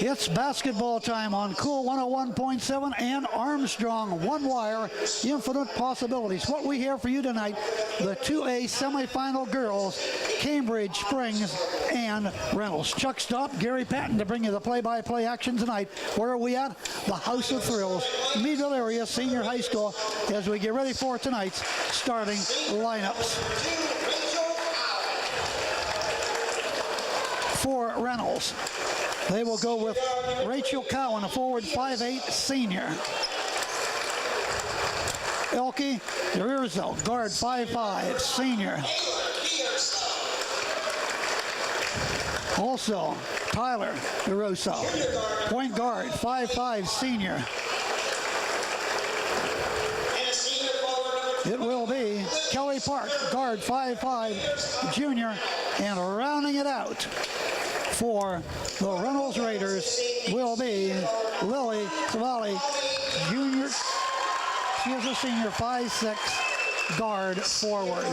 It's basketball time on Cool 101.7 and Armstrong. One wire, infinite possibilities. What we have for you tonight, the 2A semifinal girls, Cambridge Springs and Reynolds. Chuck Stopp, Gary Patten to bring you the play-by-play action tonight. Where are we at? The House of Thrills, Meadville area senior high school, as we get ready for tonight's starting lineups. For Reynolds, they will go with Rachel Cowan, a forward 5'8" senior. Elke DeRurzo, guard 5'5", senior. Also, Tyler DeRosa, point guard 5'5", senior. It will be Kelly Park, guard 5'5", junior, and rounding it out for the Reynolds Raiders will be Lily Savali, junior. She is a senior, 5'6", guard forward.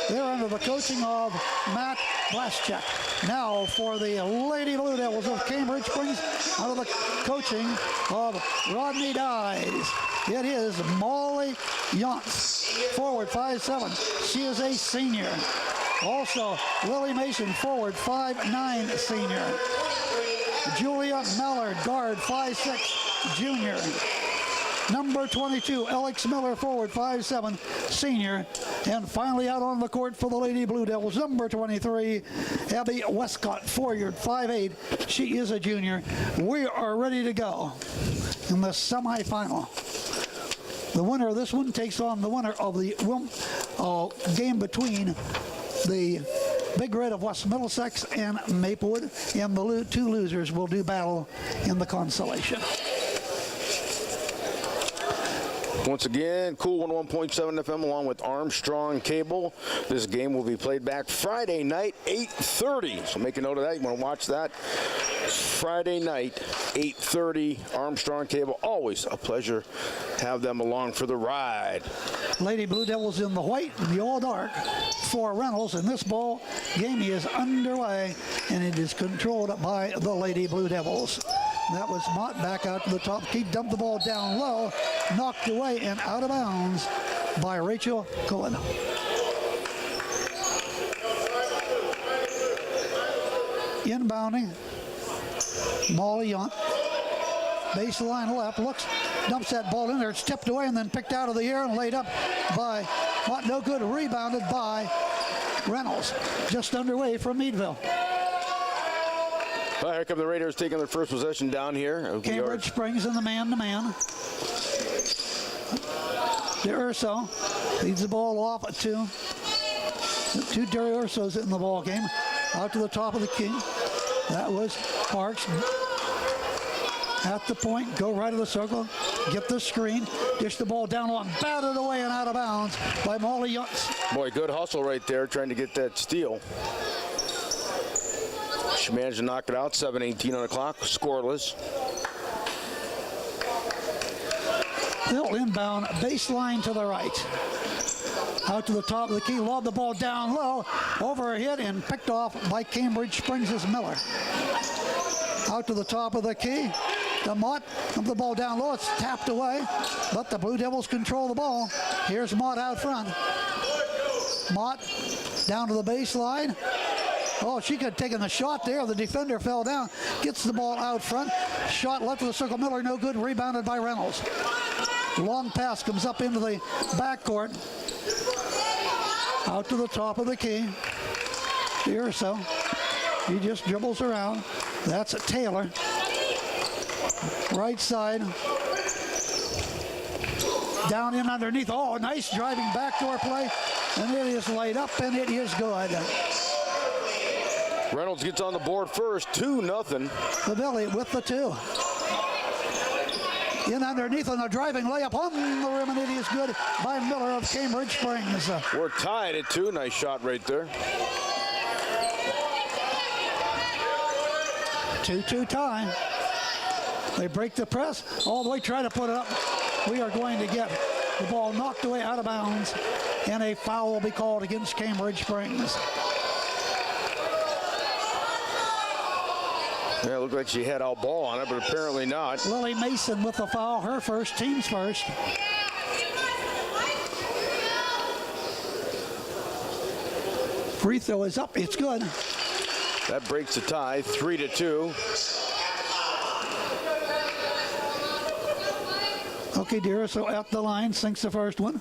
They're under the coaching of Matt Blaschek. Now for the Lady Blue Devils of Cambridge Springs, under the coaching of Rodney Dyes, it is Molly Yonts, forward 5'7". She is a senior. Also, Lily Mason, forward 5'9", senior. Julia Mallard, guard 5'6", junior. Number 22, Alex Miller, forward 5'7", senior. And finally out on the court for the Lady Blue Devils, number 23, Abby Westcott, forward 5'8". She is a junior. We are ready to go in the semifinal. The winner of this one takes on the winner of the game between the Big Red of West Middlesex and Maplewood, and the two losers will do battle in the consolation. Once again, Cool 101.7 FM along with Armstrong Cable. This game will be played back Friday night, 8:30. So make a note of that. You want to watch that. Friday night, 8:30, Armstrong Cable. Always a pleasure to have them along for the ride. Lady Blue Devils in the white and the all dark for Reynolds, and this ball game is underway, and it is controlled by the Lady Blue Devils. That was Mott back out to the top. He dumped the ball down low, knocked away and out of bounds by Rachel Cohen. Inbounding, Molly Yunt. Baseline left, looks, dumps that ball in there. It's tipped away and then picked out of the air and laid up by Mott. No good, rebounded by Reynolds. Just underway from Meadville. Well, here come the Raiders taking their first possession down here. Cambridge Springs in the man-to-man. DeUrso leads the ball off at two. Two DeUrsos in the ball game. Out to the top of the key. That was Parks. At the point, go right of the circle, get the screen, dish the ball down low, batted away and out of bounds by Molly Yunts. Boy, good hustle right there, trying to get that steal. She managed to knock it out, 7:18 on the clock, scoreless. They'll inbound, baseline to the right. Out to the top of the key, lobbed the ball down low, over a hit and picked off by Cambridge Springs' Miller. Out to the top of the key, the Mott, the ball down low, it's tapped away, but the Blue Devils control the ball. Here's Mott out front. Mott down to the baseline. Oh, she could have taken the shot there. The defender fell down, gets the ball out front. Shot left of the circle, Miller, no good, rebounded by Reynolds. Long pass comes up into the backcourt. Out to the top of the key. Here, so he just dribbles around. That's Taylor. Right side. Down in underneath. Oh, nice driving backdoor play. And it is laid up, and it is good. Reynolds gets on the board first, 2-0. Favilli with the two. In underneath on the driving layup on the rim, and it is good by Miller of Cambridge Springs. We're tied at 2. Nice shot right there. 2-2 tie. They break the press all the way, try to put it up. We are going to get the ball knocked away out of bounds, and a foul will be called against Cambridge Springs. Yeah, it looked like she had out ball on it, but apparently not. Lily Mason with the foul, her first, team's first. Free throw is up, it's good. That breaks the tie, 3-2. Okay, D'Urso at the line, sinks the first one.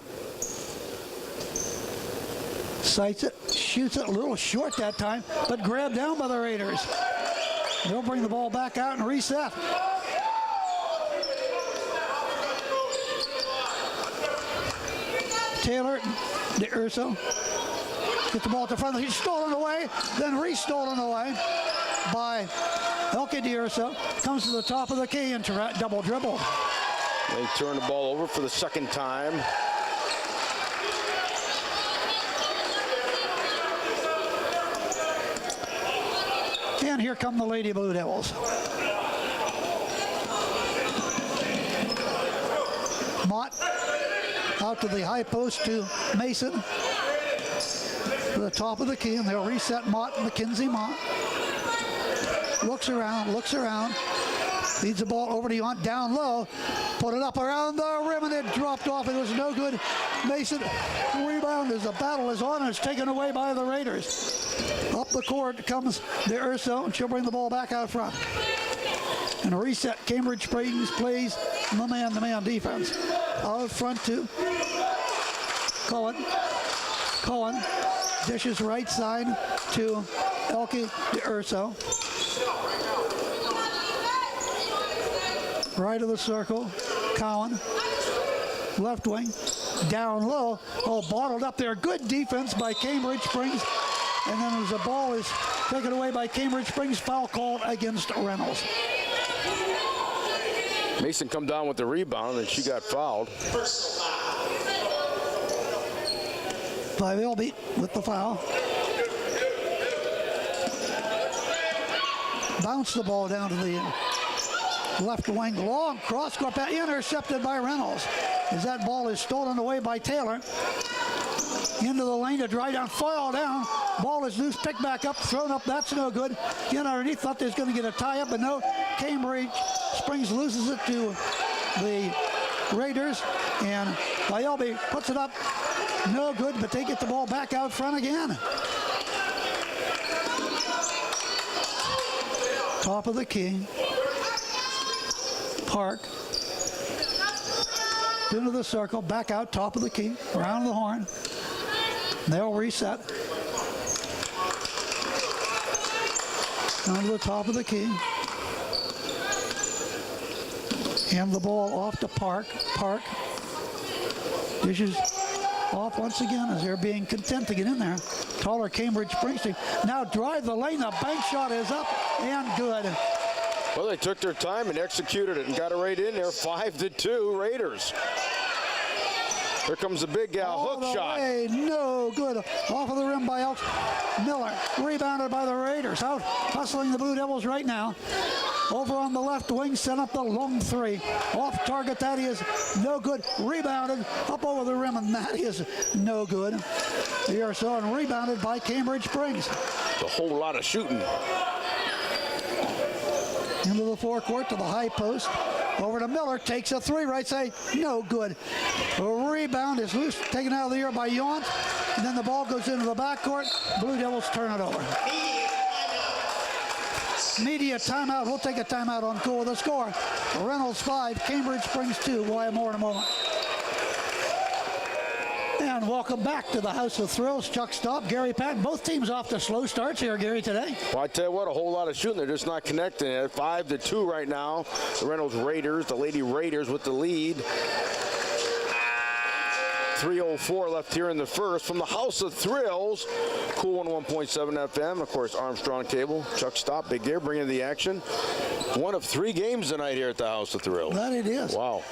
Sights it, shoots it a little short that time, but grabbed down by the Raiders. They'll bring the ball back out and reset. Taylor, D'Urso, get the ball at the front. He's stolen away, then re-stolen away by Elke D'Urso. Comes to the top of the key and double dribble. They turn the ball over for the second time. And here come the Lady Blue Devils. Mott out to the high post to Mason. To the top of the key, and they'll reset Mott, Mackenzie Mott. Looks around, feeds the ball over to Yount, down low. Put it up around the rim, and it dropped off. It was no good. Mason rebound as the battle is on, and it's taken away by the Raiders. Up the court comes D'Urso, and she'll bring the ball back out front. And a reset, Cambridge Springs plays the man-to-man defense. Out front to Cohen. Cohen dishes right side to Elke D'Urso. Right of the circle, Cowan. Left wing, down low. Oh, bottled up there. Good defense by Cambridge Springs. And then as the ball is taken away by Cambridge Springs, foul called against Reynolds. Mason come down with the rebound, and she got fouled. By Elby with the foul. Bounce the ball down to the left wing, long cross court pass, intercepted by Reynolds. As that ball is stolen away by Taylor. Into the lane to drive down, fall down. Ball is loose, picked back up, thrown up, that's no good. Get underneath, thought they was going to get a tie up, but no. Cambridge Springs loses it to the Raiders, and Bielby puts it up. No good, but they get the ball back out front again. Top of the key. Park. Into the circle, back out, top of the key, around the horn. They'll reset. Down to the top of the key. Hand the ball off to Park. Park dishes off once again as they're being content to get in there. Taller Cambridge Springs team. Now drive the lane. The bank shot is up and good. Well, they took their time and executed it and got it right in there. 5-2 Raiders. Here comes the big gal hook shot. Way, no good. Off of the rim by Elks. Miller. Rebounded by the Raiders. Out hustling the Blue Devils right now. Over on the left wing, sent up the long three. Off target, that is no good. Rebounded up over the rim, and that is no good. They are so rebounded by Cambridge Springs. A whole lot of shooting. Into the forecourt to the high post. Over to Miller, takes a three, right side, no good. A rebound is loose, taken out of the air by Yount, and then the ball goes into the backcourt. Blue Devils turn it over. Media timeout. We'll take a timeout on Cool with a score. Reynolds 5, Cambridge Springs 2. We'll have more in a moment. And welcome back to the House of Thrills. Chuck Stopp, Gary Patten. Both teams off to slow starts here, Gary, today. Well, I tell you what, a whole lot of shooting. They're just not connecting. 5-2 right now. The Reynolds Raiders, the Lady Raiders with the lead. 3:04 left here in the first. From the House of Thrills, Cool 101.7 FM. Of course, Armstrong Cable. Chuck Stopp, Big Gear, bringing the action. One of 3 games tonight here at the House of Thrills. That it is. Wow.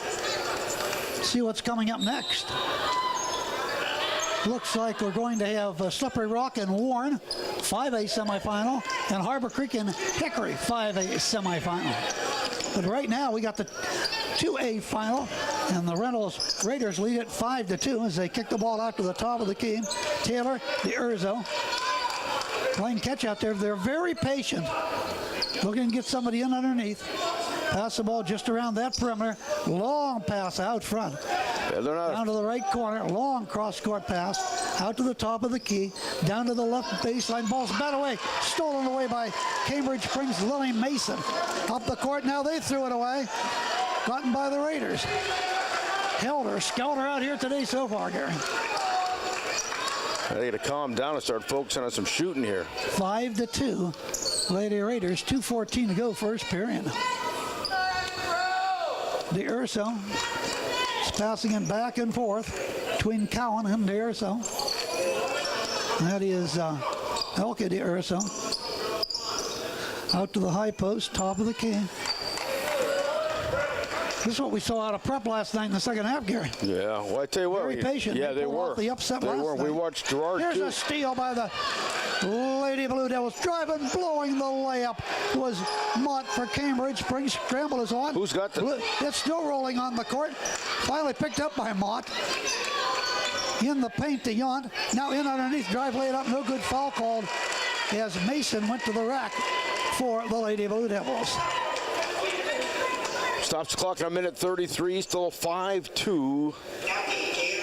See what's coming up next. Looks like we're going to have Slippery Rock and Warren, 5A semifinal, and Harbor Creek and Hickory, 5A semifinal. But right now we got the 2A final, and the Reynolds Raiders lead it 5-2 as they kick the ball out to the top of the key. Taylor, D'Urso, playing catch out there. They're very patient. looking to get somebody in underneath. Pass the ball just around that perimeter. Long pass out front. Yeah, they're not. Down to the right corner. Long cross-court pass. Out to the top of the key. Down to the left baseline. Ball's bat away. Stolen away by Cambridge Springs' Lily Mason. Up the court. Now they threw it away. Gotten by the Raiders. Helder, Skelter out here today so far, Gary. They got to calm down and start focusing on some shooting here. 5-2. Lady Raiders, 2:14 to go, first period. DeUrso is passing it back and forth between Cowan and DeUrso. That is Elke DeUrso. Out to the high post, top of the key. This is what we saw out of prep last night in the second half, Gary. Yeah, well, I tell you what. Very patient. Yeah, they were. The upset last night. We watched Gerard, Here's too. a steal by the Lady Blue Devils. Driving, blowing the layup was Mott for Cambridge Springs. Scramble is on. Who's got the... It's still rolling on the court. Finally picked up by Mott. In the paint to Yount. Now in underneath. Drive laid up. No good, foul called as Mason went to the rack for the Lady Blue Devils. Stops the clock on a minute 33. Still 5-2.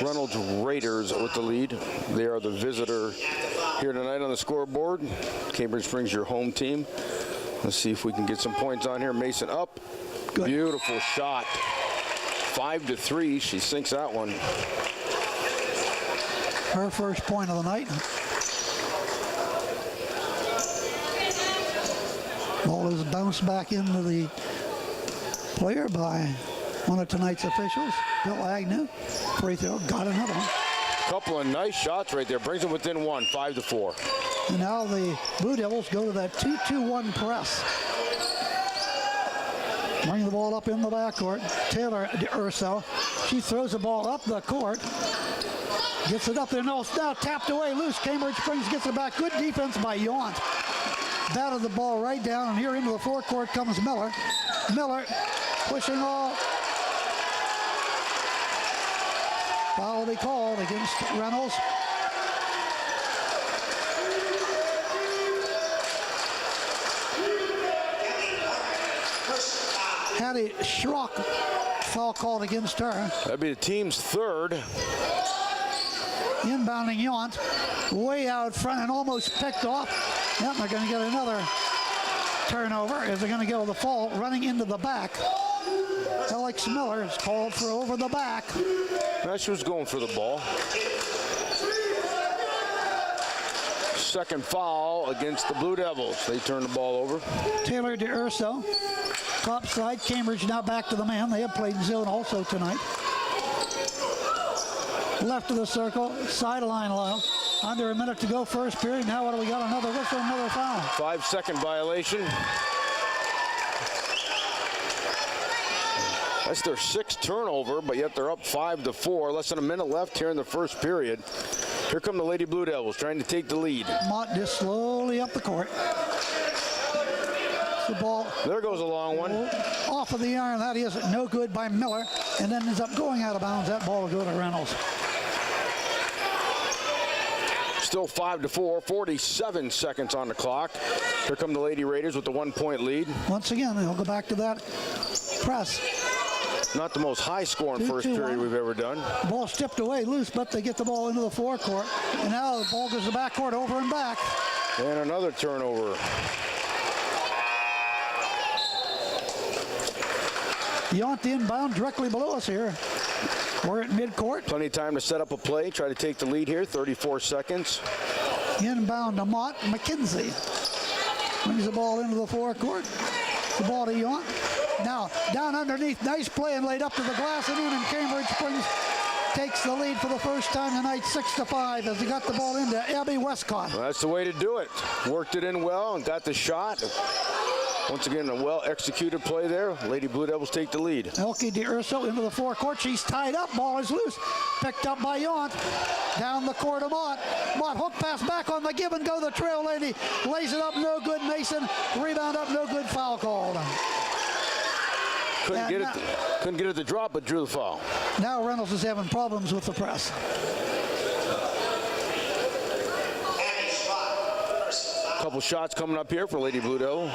Reynolds Raiders with the lead. They are the visitor here tonight on the scoreboard. Cambridge Springs, your home team. Let's see if we can get some points on here. Mason up. Good. Beautiful shot. 5-3. She sinks that one. Her first point of the night. Ball is bounced back into the player by one of tonight's officials, Bill Agnew. Free throw, got another one. Couple of nice shots right there. Brings them within one, 5-4. And now the Blue Devils go to that 2-2-1 press. Bring the ball up in the backcourt. Taylor DeUrso. She throws the ball up the court. Gets it up there. No, it's now tapped away. Loose. Cambridge Springs gets it back. Good defense by Yount. Batted the ball right down, and here into the forecourt comes Miller. Miller pushing all. Foul will be called against Reynolds. Hattie Schrock, foul called against her. That'd be the team's third. Inbounding Yount, way out front and almost picked off. Yep, they're going to get another turnover as they're going to go the fall running into the back. Alex Miller is called for over the back. She was going for the ball. Second foul against the Blue Devils. They turn the ball over. Taylor DeUrso, top side. Cambridge now back to the man. They have played zone also tonight. Left of the circle, sideline low. Under a minute to go, first period. Now what do we got? Another whistle, another foul. 5-second violation. That's their sixth turnover, but yet they're up 5-4. Less than a minute left here in the first period. Here come the Lady Blue Devils trying to take the lead. Mott just slowly up the court. The ball. There goes a long one. Off of the iron. That is no good by Miller. And then ends up going out of bounds. That ball will go to Reynolds. Still 5-4, 47 seconds on the clock. Here come the Lady Raiders with the 1-point lead. Once again, they'll go back to that press. Not the most high-scoring first period we've ever done. The ball tipped away loose, but they get the ball into the forecourt. And now the ball goes to the backcourt, over and back. And another turnover. Yount inbound directly below us here. We're at midcourt. Plenty of time to set up a play, try to take the lead here, 34 seconds. Inbound to Mott. McKenzie brings the ball into the forecourt. The ball to Yount. Now down underneath, nice play and laid up to the glass and in, and Cambridge Springs takes the lead for the first time tonight, 6-5, as he got the ball into Abby Westcott. Well, that's the way to do it. Worked it in well and got the shot. Once again, a well-executed play there. Lady Blue Devils take the lead. Elke DeUrso into the forecourt. She's tied up. Ball is loose. Picked up by Yount. Down the court to Mott. Mott hook pass back on the give and go. The trail lady lays it up. No good. Mason. Rebound up. No good. Foul called. Couldn't get it to drop, but drew the foul. Now Reynolds is having problems with the press. Couple shots coming up here for Lady Blue Devil.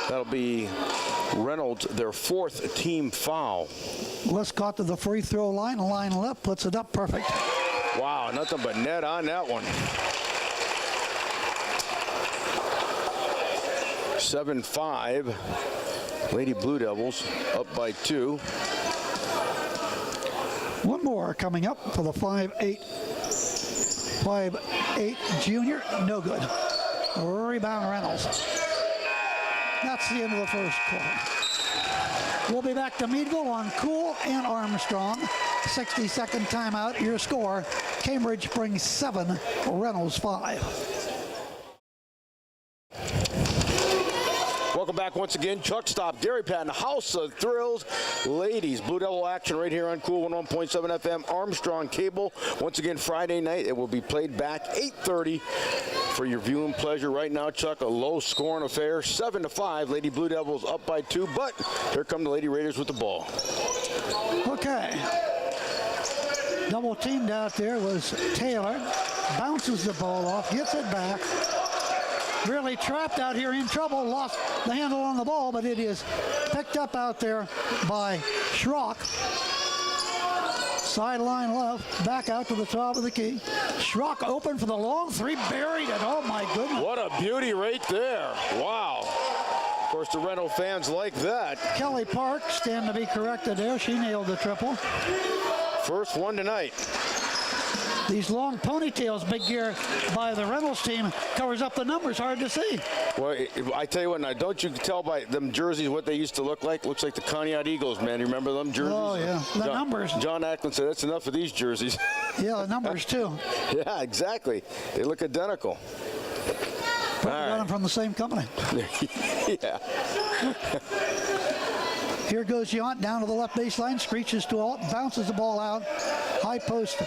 That'll be Reynolds, their fourth team foul. Westcott to the free throw line, line left, puts it up perfect. Wow, nothing but net on that one. 7-5. Lady Blue Devils up by 2. One more coming up for the 5'8 junior. No good. Rebound Reynolds. That's the end of the first quarter. We'll be back to Meadville on Cool and Armstrong. 60-second timeout. Your score, Cambridge brings 7, Reynolds 5. Welcome back once again. Chuck Stopp, Gary Patten, House of Thrills. Ladies, Blue Devil action right here on Cool 101.7 FM, Armstrong Cable. Once again, Friday night. It will be played back 8:30 for your viewing pleasure. Right now, Chuck, a low-scoring affair, 7-5. Lady Blue Devils up by 2, but here come the Lady Raiders with the ball. Okay. Double teamed out there was Taylor. Bounces the ball off, gets it back. Really trapped out here, in trouble, lost the handle on the ball, but it is picked up out there by Schrock. Sideline left, back out to the top of the key. Schrock open for the long three, buried it. Oh my goodness. What a beauty right there. Wow. Of course, the Reynolds fans like that. Kelly Park, stand to be corrected there. She nailed the triple. First one tonight. These long ponytails, big gear by the Reynolds team, covers up the numbers, hard to see. Well, I tell you what, now, don't you tell by them jerseys what they used to look like? Looks like the Conneaut Eagles, man. You remember them jerseys? Oh, yeah. The numbers. John Ackland said, that's enough of these jerseys. Yeah, the numbers, too. Yeah, exactly. They look identical. Probably got them from the same company. Yeah. Here goes Yount down to the left baseline, screeches to Alt, bounces the ball out. High post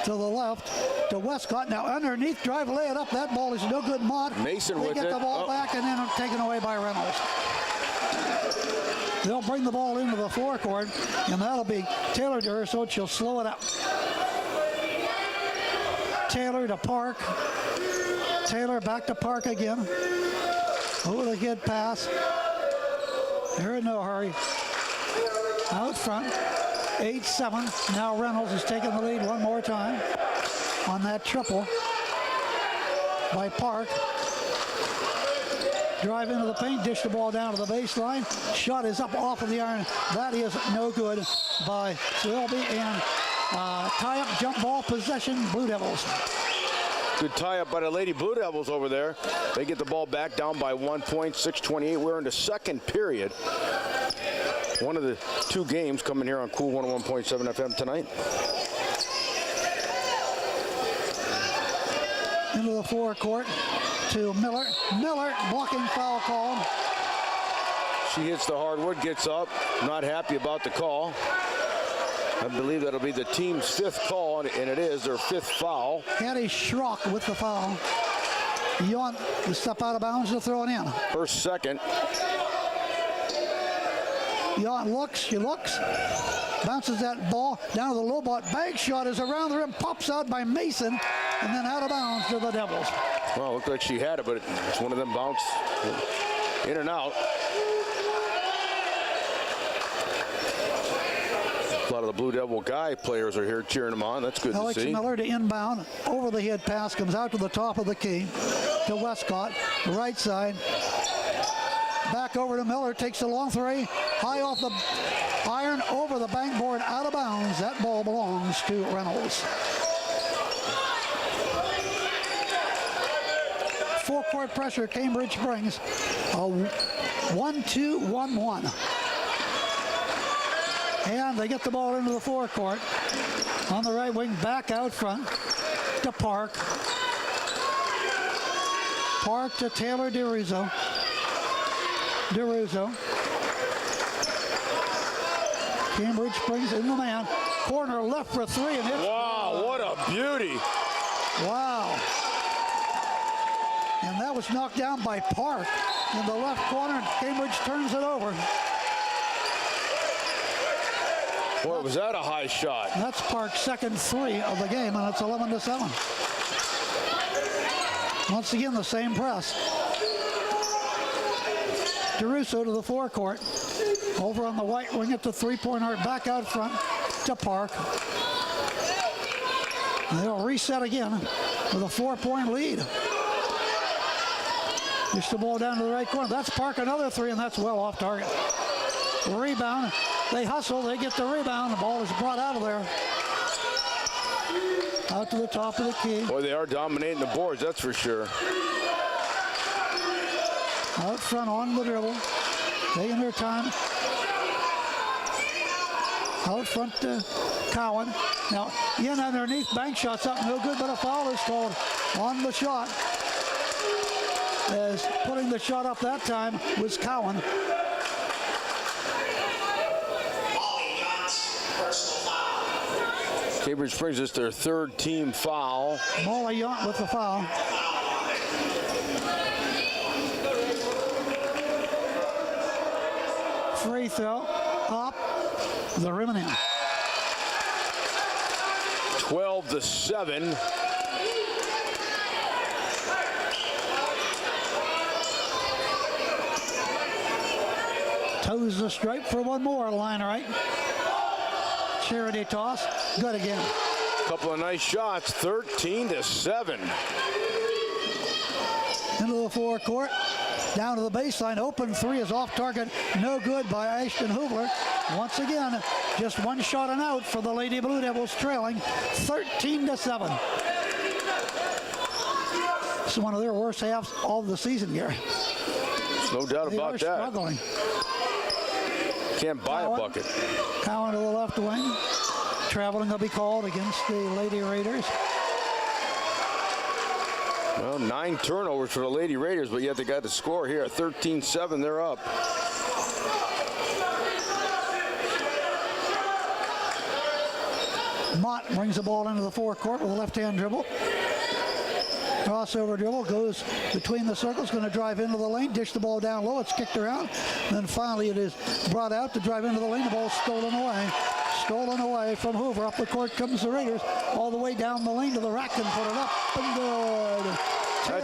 to the left to Westcott. Now underneath, drive, lay it up. That ball is no good. Mott. Mason they with get it. the ball back and then taken away by Reynolds. They'll bring the ball into the forecourt, and that'll be Taylor to her, so she'll slow it up. Taylor to Park. Taylor back to Park again. Over the head pass. They're in no hurry. Out front. 8-7. Now Reynolds is taking the lead one more time on that triple by Park. Drive into the paint, dish the ball down to the baseline. Shot is up off of the iron. That is no good by Swilby, and tie-up jump ball possession, Blue Devils. Good tie-up by the Lady Blue Devils over there. They get the ball back down by 1 point, 6:28. We're in the second period. One of the two games coming here on Cool 101.7 FM tonight. Into the forecourt to Miller. Miller, blocking foul call. She hits the hardwood, gets up, not happy about the call. I believe that'll be the team's 5th call, and it is their 5th foul. Hattie Schrock with the foul. Yount to step out of bounds to throw it in. Her second. Yount looks, she looks, bounces that ball down to the low ball. Bag shot is around the rim, pops out by Mason, and then out of bounds to the Devils. Well, it looked like she had it, but it's one of them bounce in and out. A lot of the Blue Devil guy players are here cheering them on. That's good Alex to see. Miller to inbound, over the head pass, comes out to the top of the key to Westcott, right side. Back over to Miller, takes a long three, high off the iron, over the bank board, out of bounds. That ball belongs to Reynolds. Full court pressure, Cambridge brings a 1-2-1-1. And they get the ball into the forecourt. On the right wing, back out front to Park. Park to Taylor DeRusso. Cambridge brings in the man. Corner left for 3 and hits. Wow, what a beauty. Wow. And that was knocked down by Park in the left corner. Cambridge turns it over. Boy, was that a high shot. That's Park's second 3 of the game, and it's 11-7. Once again, the same press. DeRusso to the forecourt. Over on the white wing at the three-point arc, back out front to Park. And they'll reset again with a 4-point lead. Push the ball down to the right corner. That's Park, another three, and that's well off target. Rebound. They hustle. They get the rebound. The ball is brought out of there. Out to the top of the key. Boy, they are dominating the boards, that's for sure. Out front on the dribble. Taking their time. Out front to Cowan. Now, in underneath, bank shots up, no good, but a foul is called on the shot. As putting the shot up that time was Cowan. Cambridge Springs is their third team foul. Molly Yount with the foul. Free throw, up, the rim and in. 12-7. Toes the stripe for one more, line right. Charity toss, good again. Couple of nice shots, 13-7. Into the forecourt, down to the baseline, open three is off target, no good by Ashton Hubler. Once again, just one shot and out for the Lady Blue Devils, trailing 13-7. This is one of their worst halves all of the season, Gary. No doubt They about are that. struggling. Can't buy a bucket. Cowan to the left wing. Traveling will be called against the Lady Raiders. Well, 9 turnovers for the Lady Raiders, but yet they got the score here. 13-7, they're up. Mott brings the ball into the forecourt with a left-hand dribble. Crossover dribble, goes between the circles, going to drive into the lane, dish the ball down low, it's kicked around. Then finally it is brought out to drive into the lane, the ball stolen away. Stolen away from Hoover. Up the court comes the Raiders, all the way down the lane to the rack and put it up and good.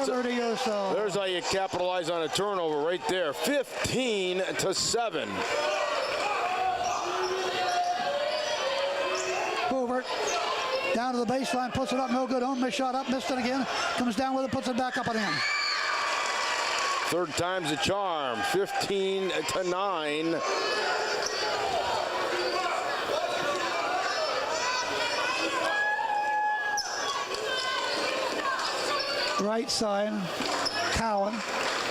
Taylor to Urso. There's how you capitalize on a turnover right there. 15-7. Hoover down to the baseline, puts it up, no good. Own miss shot up, missed it again. Comes down with it, puts it back up and in. Third time's the charm. 15-9. Right side, Cowan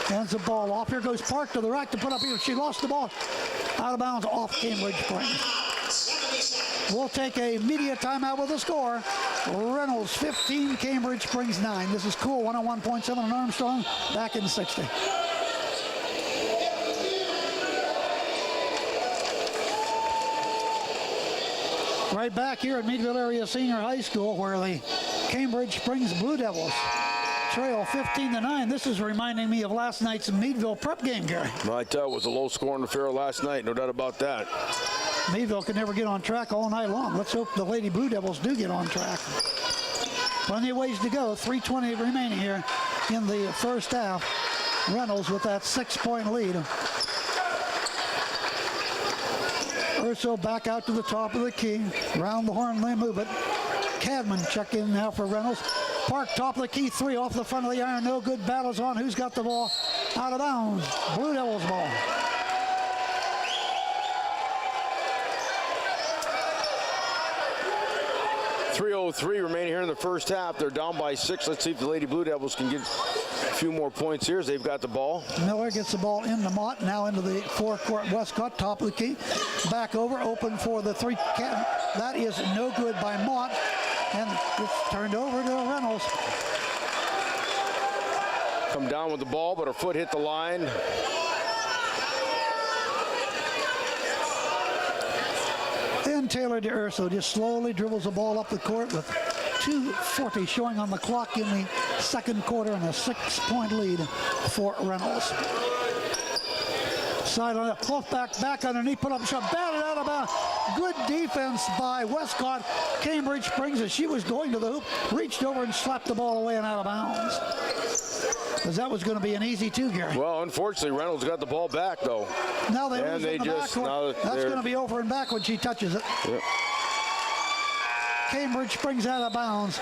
hands the ball off. Here goes Park to the rack to put up here. She lost the ball. Out of bounds off Cambridge Springs. We'll take a media timeout with the score. Reynolds 15, Cambridge Springs 9. This is Cool 101.7 on Armstrong, back in 60. Right back here at Meadville Area Senior High School, where the Cambridge Springs Blue Devils trail 15-9. This is reminding me of last night's Meadville prep game, Gary. Well, I tell you, it was a low-scoring affair last night, no doubt about that. Meadville could never get on track all night long. Let's hope the Lady Blue Devils do get on track. Plenty of ways to go. 3:20 remaining here in the first half. Reynolds with that 6-point lead. Urso back out to the top of the key. Round the horn, they move it. Cadman check in now for Reynolds. Park top of the key, three off the front of the iron. No good, battles on. Who's got the ball? Out of bounds. Blue Devils ball. .303 remaining here in the first half. They're down by 6. Let's see if the Lady Blue Devils can get a few more points here as they've got the ball. Miller gets the ball into Mott, now into the forecourt. Westcott, top of the key. Back over, open for the three. That is no good by Mott. And it's turned over to Reynolds. Come down with the ball, but her foot hit the line. And Taylor DeUrso just slowly dribbles the ball up the court with 2:40 showing on the clock in the second quarter and a 6-point lead for Reynolds. Sideline, off back underneath, put up a shot, batted out of bounds. Good defense by Westcott. Cambridge Springs, as she was going to the hoop, reached over and slapped the ball away and out of bounds. because that was going to be an easy two, Gary. Well, unfortunately, Reynolds got the ball back, though. Now they And lose they in the just- backcourt. now That's they're- going to be over and back when she touches it. Yep. Cambridge springs out of bounds.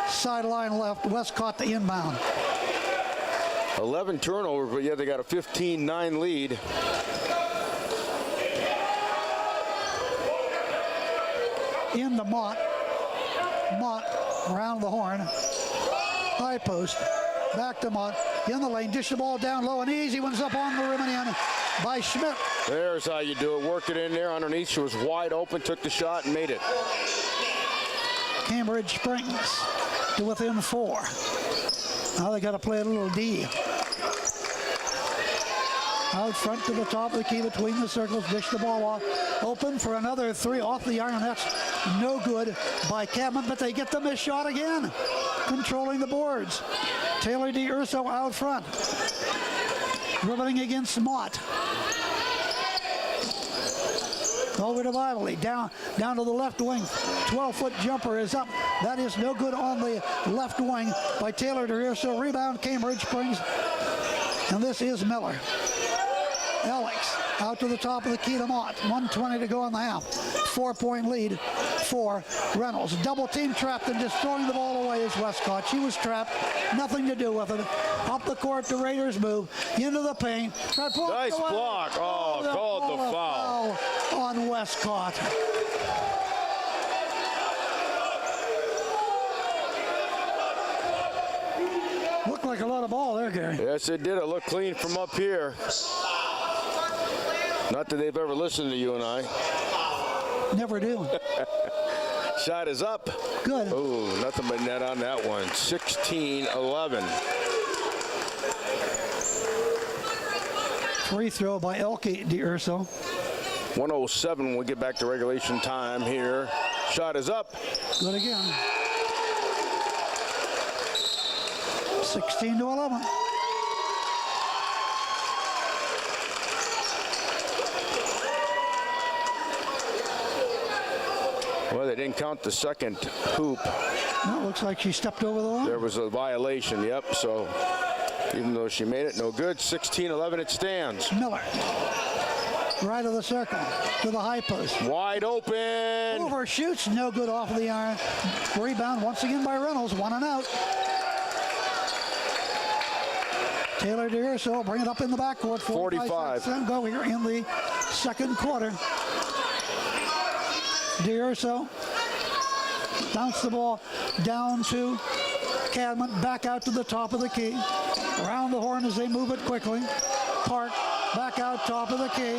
Sideline left. Westcott the inbound. 11 turnovers, but yet they got a 15-9 lead. Into Mott. Mott around the horn. High post. Back to Mott. In the lane. Dish the ball down low. An easy one's up on the rim and in by Schmidt. There's how you do it. Work it in there underneath. She was wide open, took the shot, and made it. Cambridge springs to within 4. Now they got to play a little D. Out front to the top of the key between the circles. Dish the ball off. Open for another 3 off the iron. That's no good by Cadman, but they get the missed shot again. Controlling the boards. Taylor D'Urso out front. Dribbling against Mott. Over to Vively. Down to the left wing. 12-foot jumper is up. That is no good on the left wing by Taylor D'Urso. Rebound, Cambridge Springs. And this is Miller. Alex out to the top of the key to Mott. 1:20 to go in the half. 4-point lead for Reynolds. Double team trapped and destroying the ball away is Westcott. She was trapped. Nothing to do with it. Up the court, the Raiders move. Into the paint. Nice block. Oh, called the foul. On Westcott. Looked like a lot of ball there, Gary. Yes, it did. It looked clean from up here. Not that they've ever listened to you and I. Never do. Shot is up. Good. Oh, nothing but net on that one. 16-11. Free throw by Elke D'Urso. 1:07 when we get back to regulation time here. Shot is up. Good again. 16-11. Well, they didn't count the second hoop. No, it looks like she stepped over the line. There was a violation, yep. So even though she made it, no good. 16-11 it stands. Miller. Right of the circle to the high post. Wide open. Overshoots, no good off of the iron. Rebound once again by Reynolds, 1 and out. Taylor D'Urso bring it up in the backcourt. 45. seconds to go here in the second quarter. D'Urso bounce the ball down to Cadman, back out to the top of the key. Around the horn as they move it quickly. Park back out top of the key.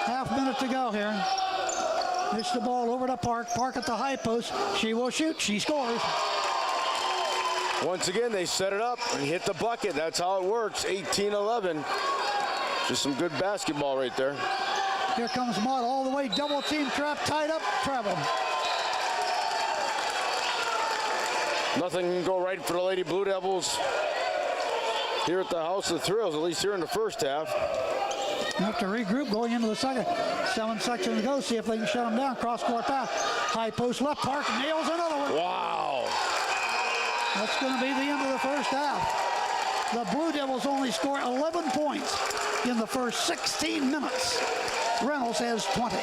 Half minute to go here. Dish the ball over to Park. Park at the high post. She will shoot. She scores. Once again, they set it up and hit the bucket. That's how it works. 18-11. Just some good basketball right there. Here comes Mott all the way. Double team trap. Tied up. Travel. Nothing can go right for the Lady Blue Devils here at the House of Thrills, at least here in the first half. Have to regroup going into the second. 7 seconds to go. See if they can shut them down. Cross-court pass. High post left. Park nails another one. Wow. That's going to be the end of the first half. The Blue Devils only score 11 points in the first 16 minutes. Reynolds has 20.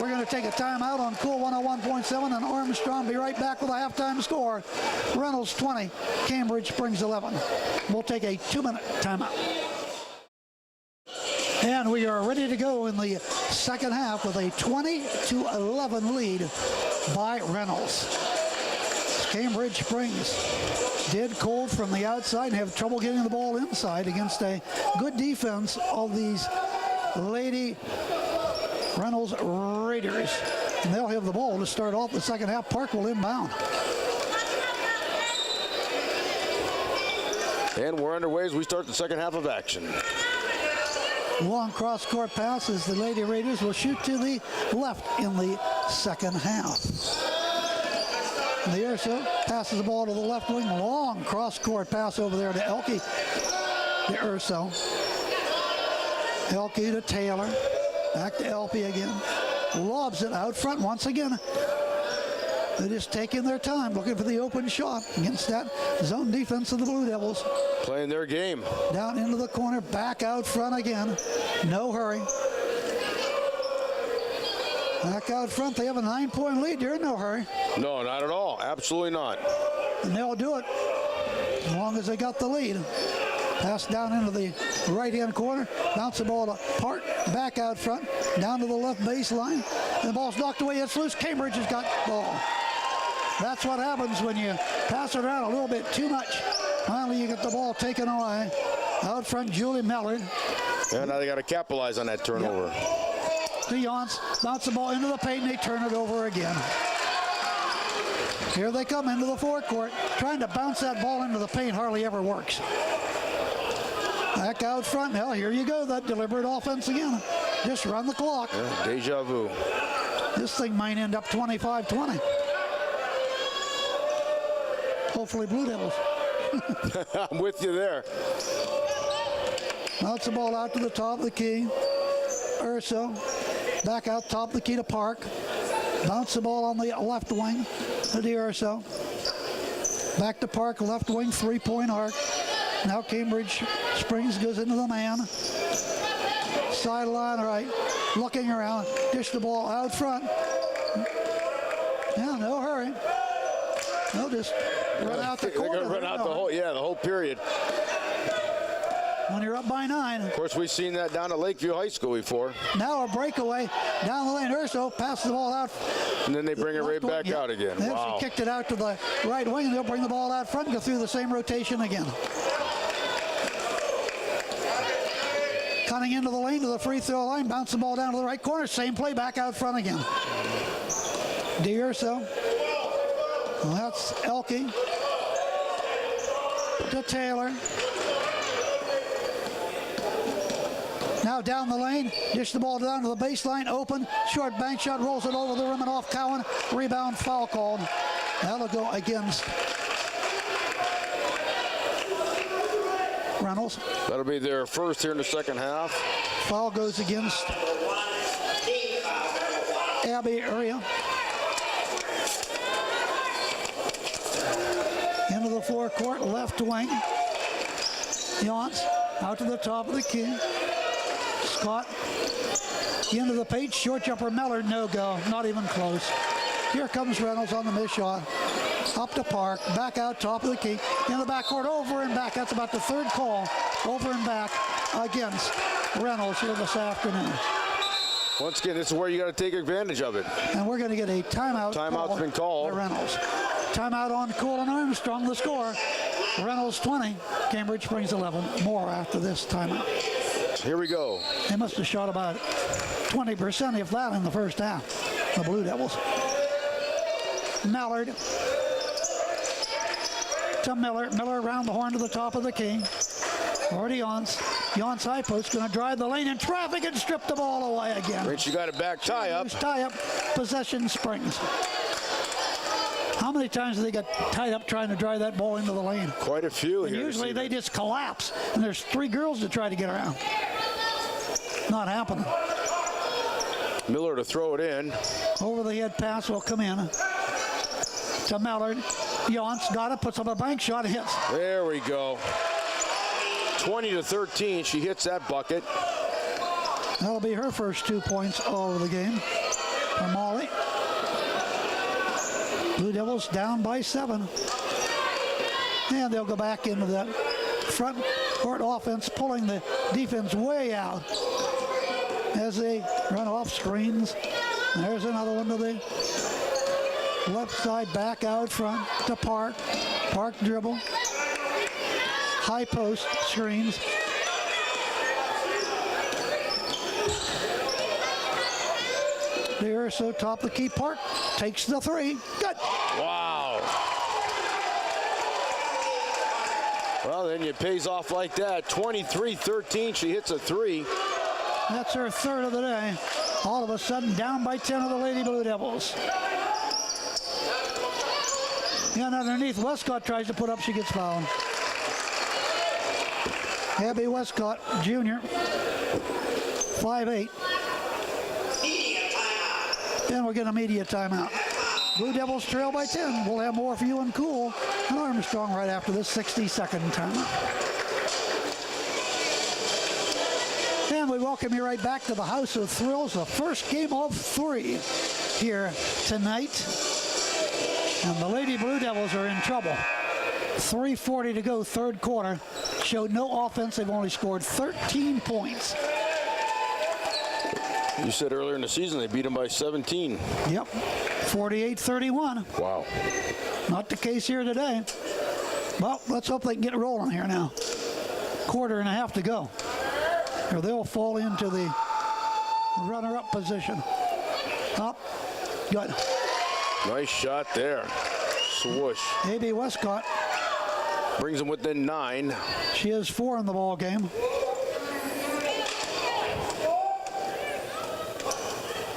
We're going to take a timeout on Cool 101.7, and Armstrong be right back with a halftime score. Reynolds 20, Cambridge Springs 11. We'll take a 2-minute timeout. And we are ready to go in the second half with a 20-11 lead by Reynolds. Cambridge Springs did cold from the outside and have trouble getting the ball inside against a good defense of these Lady Reynolds Raiders. And they'll have the ball to start off the second half. Park will inbound. And we're underway as we start the second half of action. Long cross-court pass as the Lady Raiders will shoot to the left in the second half. D'Urso passes the ball to the left wing. Long cross-court pass over there to Elke D'Urso. Elke to Taylor. Back to Elke again. Lobs it out front once again. They're just taking their time, looking for the open shot against that zone defense of the Blue Devils. Playing their game. Down into the corner, back out front again. No hurry. Back out front, they have a 9-point lead. They're in no hurry. No, not at all. Absolutely not. And they'll do it as long as they got the lead. Pass down into the right-hand corner. Bounce the ball to Park. Back out front. Down to the left baseline. The ball's knocked away. It's loose. Cambridge has got the ball. That's what happens when you pass it around a little bit too much. Finally, you get the ball taken away. Out front, Julie Mellard. Yeah, now they got to capitalize on that turnover. Yep. The Yons bounce the ball into the paint, and they turn it over again. Here they come into the forecourt. Trying to bounce that ball into the paint hardly ever works. Back out front. Now, here you go. That deliberate offense again. Just run the clock. Yeah, deja vu. This thing might end up 25-20. Hopefully Blue Devils. I'm with you there. Bounce the ball out to the top of the key. Urso. Back out top of the key to Park. Bounce the ball on the left wing to the Urso. Back to Park, left wing, three-point arc. Now Cambridge Springs goes into the man. Sideline right. Looking around. Dish the ball out front. Yeah, no hurry. They'll just run out the corner. They're going to run out the whole period. When you're up by 9. Of course, we've seen that down at Lakeview High School before. Now a breakaway down the lane. Urso passes the ball out. And then they bring it right back out again. Then Wow. she kicked it out to the right wing, and they'll bring the ball out front and go through the same rotation again. Cutting into the lane to the free throw line, bounce the ball down to the right corner, same play back out front again. Urso. Well, that's Elke. To Taylor. Now down the lane, dish the ball down to the baseline, open, short bank shot, rolls it over the rim and off Cowan. Rebound, foul called. That'll go against Reynolds. That'll be their first here in the second half. Foul goes against Abby Area. Into the forecourt, left wing. Yance out to the top of the key. Scott into the paint, short jumper Mellard, no go, not even close. Here comes Reynolds on the miss shot. Up to Park, back out top of the key. In the backcourt, over and back. That's about the third call. Over and back against Reynolds here this afternoon. Once again, this is where you got to take advantage of it. And we're going to get a timeout. Timeout's been called. By Reynolds. Timeout on Cool and Armstrong, the score. Reynolds 20, Cambridge Springs 11. More after this timeout. Here we go. They must have shot about 20%, if that, in the first half, the Blue Devils. Mallard to Miller. Miller around the horn to the top of the key. Already Yance high post, going to drive the lane in traffic and strip the ball away again. Rich, you got it back, tie up. Tie up, possession Springs. How many times do they get tied up trying to drive that ball into the lane? Quite a few here. Usually they just collapse, and there's 3 girls to try to get around. Not happening. Miller to throw it in. Over the head pass will come in to Mallard. Yance got it, puts up a bank shot, and hits. There we go. 20-13, she hits that bucket. That'll be her first 2 points all of the game for Molly. Blue Devils down by 7. And they'll go back into that front court offense, pulling the defense way out as they run off screens. There's another one to the left side, back out front to Park. Park dribble. High post screens. There, so top of the key. Park takes the 3. Good. Wow. Well, then it pays off like that. 23-13, she hits a 3. That's her third of the day. All of a sudden, down by 10 of the Lady Blue Devils. And underneath, Westcott tries to put up. She gets fouled. Abby Westcott, junior, 5'8". And we'll get a media timeout. Blue Devils trail by 10. We'll have more for you in Cool and Armstrong right after this 60-second timeout. And we welcome you right back to the House of Thrills, the first game of 3 here tonight. And the Lady Blue Devils are in trouble. 3:40 to go, third quarter. Showed no offense. They've only scored 13 points. You said earlier in the season they beat them by 17. Yep, 48-31. Wow. Not the case here today. Well, let's hope they can get rolling here now. Quarter and a half to go. Or they'll fall into the runner-up position. Up. Good. Nice shot there. Swoosh. A.B. Westcott. Brings them within 9. She has 4 in the ball game.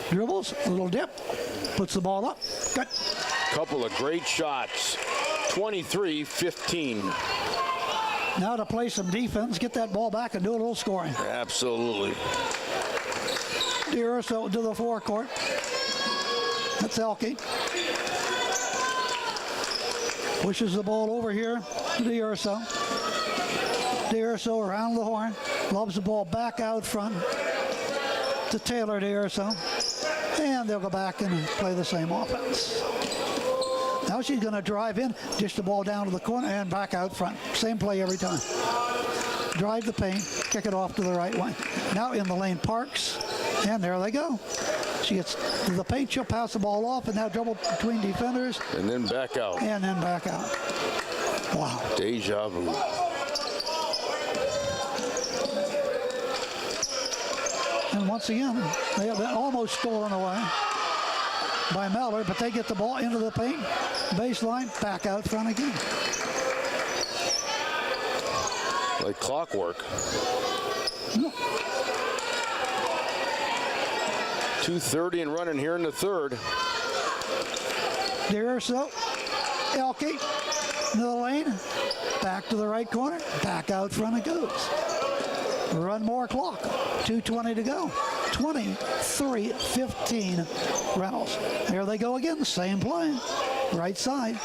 Dribbles, a little dip. Puts the ball up. Good. Couple of great shots. 23-15. Now to play some defense, get that ball back and do a little scoring. Absolutely. D'Urso to the forecourt. That's Elke. Pushes the ball over here to D'Urso. D'Urso around the horn. Lobs the ball back out front to Taylor D'Urso. And they'll go back and play the same offense. Now she's going to drive in, dish the ball down to the corner and back out front. Same play every time. Drive the paint, kick it off to the right wing. Now in the lane, Parks, and there they go. She gets to the paint, she'll pass the ball off, and now dribble between defenders. And then back out. And then back out. Wow. Deja vu. And once again, they have that almost stolen away by Mallard, but they get the ball into the paint, baseline, back out front again. Like clockwork. 2:30 and running here in the third. D'Urso, Elke, into the lane, back to the right corner, back out front it goes. Run more clock, 2:20 to go. 23-15 Reynolds. There they go again, same play. Right side.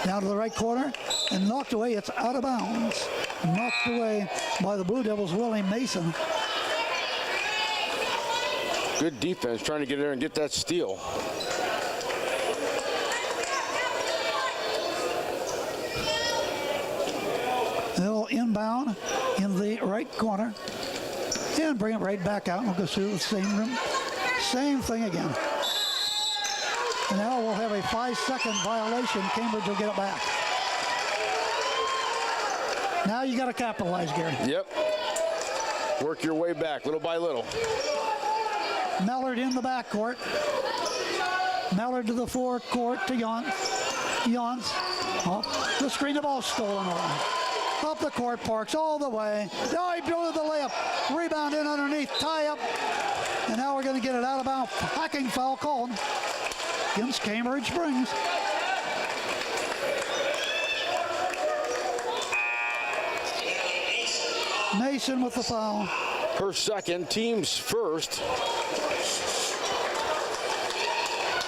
Down to the right corner and knocked away. It's out of bounds. Knocked away by the Blue Devils, Willie Mason. Good defense trying to get in there and get that steal. They'll inbound in the right corner and bring it right back out. We'll go through the same room. Same thing again. And now we'll have a 5-second violation. Cambridge will get it back. Now you got to capitalize, Gary. Yep. Work your way back little by little. Mallard in the backcourt. Mallard to the forecourt to Jans. Jans. Oh, the screen, the ball stolen away. Up the court, Parks all the way. Oh, he blew the layup. Rebound in underneath, tie up. And now we're going to get it out of bounds. Hacking foul called against Cambridge Springs. Mason with the foul. Her second, team's first.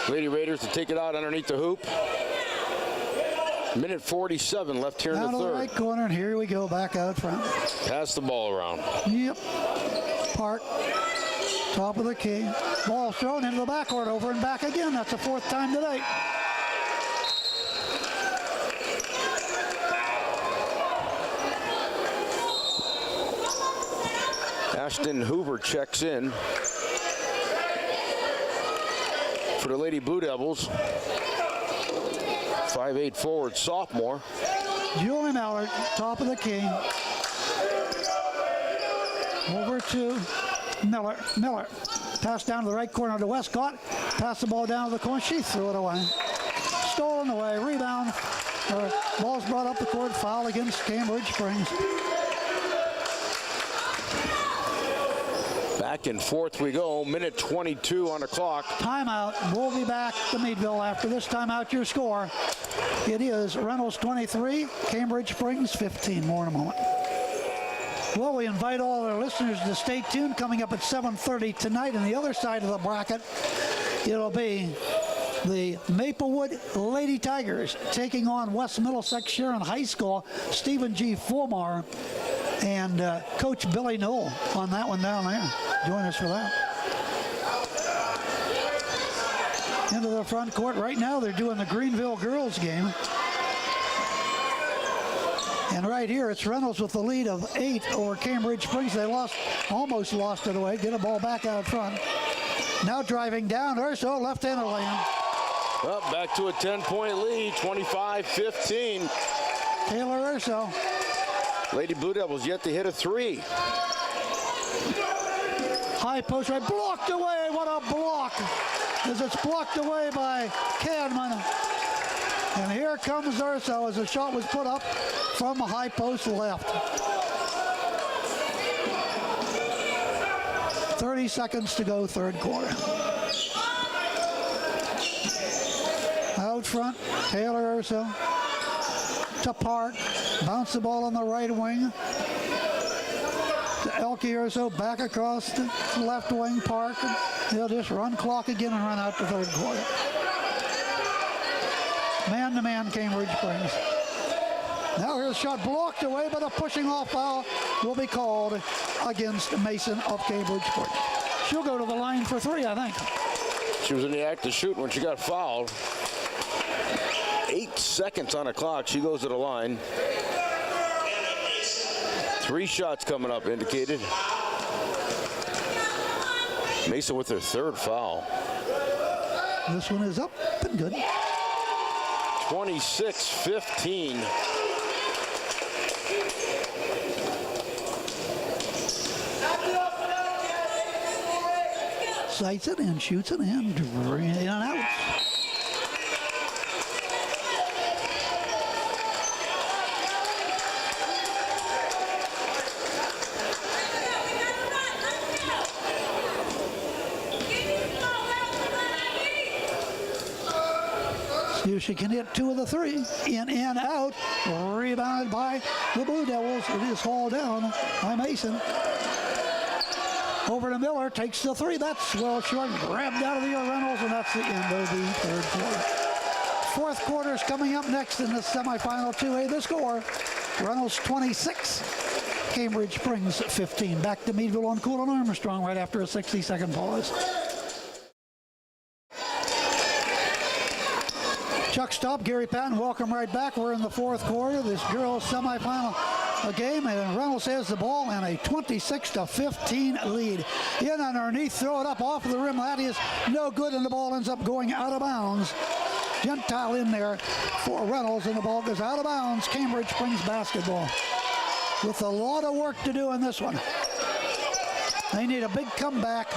Lady Raiders to take it out underneath the hoop. Minute 47 left here in the Down to the third. right corner, and here we go, back out front. Pass the ball around. Yep. Park, top of the key. Ball thrown into the backcourt, over and back again. That's the 4th time today. Ashton Hoover checks in for the Lady Blue Devils. 5'8" forward sophomore. Julie Mallard, top of the key. Over to Miller. Miller. Pass down to the right corner to Westcott. Pass the ball down to the corner. She threw it away. Stolen away. Rebound. Ball's brought up the court. Foul against Cambridge Springs. Back and forth we go. Minute 22 on the clock. Timeout. We'll be back to Meadville after this timeout. Your score. It is Reynolds 23, Cambridge Springs 15. More in a moment. Well, we invite all our listeners to stay tuned. Coming up at 7:30 tonight on the other side of the bracket, it'll be the Maplewood Lady Tigers taking on West Middlesex Sharon High School. Stephen G. Fulmar and Coach Billy Knoll on that one down there. Join us for that. Into the front court right now. They're doing the Greenville girls game. And right here, it's Reynolds with the lead of 8 over Cambridge Springs. They almost lost it away. Get a ball back out front. Now driving down, Urso, left-hander lane. Well, back to a 10-point lead, 25-15. Taylor Urso. Lady Blue Devils yet to hit a 3. High post right, blocked away. What a block! As it's blocked away by Cadman. And here comes Urso as the shot was put up from the high post left. 30 seconds to go, third quarter. Out front, Taylor Urso to Park. Bounce the ball on the right wing. To Elke Urso, back across the left wing, Park. They'll just run clock again and run out the third quarter. Man-to-man Cambridge Springs. Now here's a shot blocked away, but a pushing off foul will be called against Mason of Cambridge Springs. She'll go to the line for 3, I think. She was in the act of shooting when she got fouled. 8 seconds on the clock. She goes to the line. 3 shots coming up indicated. Mason with their 3rd foul. This one is up and good. 26-15. Sights it and shoots it and in and out. See if she can hit 2 of the 3. In and out. Rebounded by the Blue Devils. It is hauled down by Mason. Over to Miller, takes the 3. That's well short, grabbed out of the Reynolds, and that's the end of the third quarter. Fourth quarter is coming up next in the semifinal 2A. The score, Reynolds 26, Cambridge Springs 15. Back to Meadville on Cool and Armstrong right after a 60-second pause. Chuck Stopp, Gary Patten, welcome right back. We're in the fourth quarter. This girls semifinal game, and Reynolds has the ball and a 26-15 lead. In underneath, throw it up off of the rim. That is no good, and the ball ends up going out of bounds. Gentile in there for Reynolds, and the ball goes out of bounds. Cambridge Springs basketball with a lot of work to do in this one. They need a big comeback,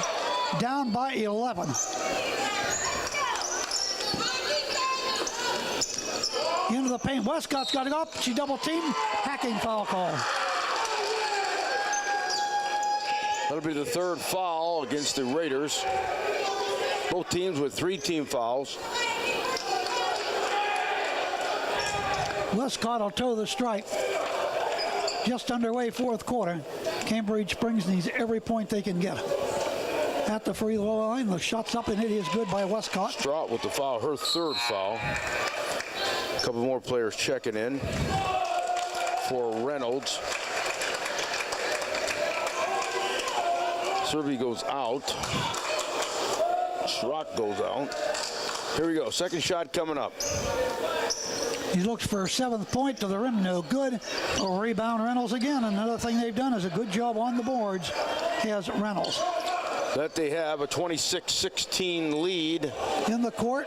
down by 11. Into the paint. Westcott's got to go up. She double teamed. Hacking foul call. That'll be the 3rd foul against the Raiders. Both teams with 3 team fouls. Westcott will toe the strike. Just underway, fourth quarter. Cambridge Springs needs every point they can get. At the free throw line, the shot's up and it is good by Westcott. Strout with the foul, her 3rd foul. A couple more players checking in for Reynolds. Serby goes out. Schrock goes out. Here we go. Second shot coming up. He looks for a 7th point to the rim. No good. A rebound Reynolds again. Another thing they've done is a good job on the boards. Has Reynolds. That they have a 26-16 lead. In the court.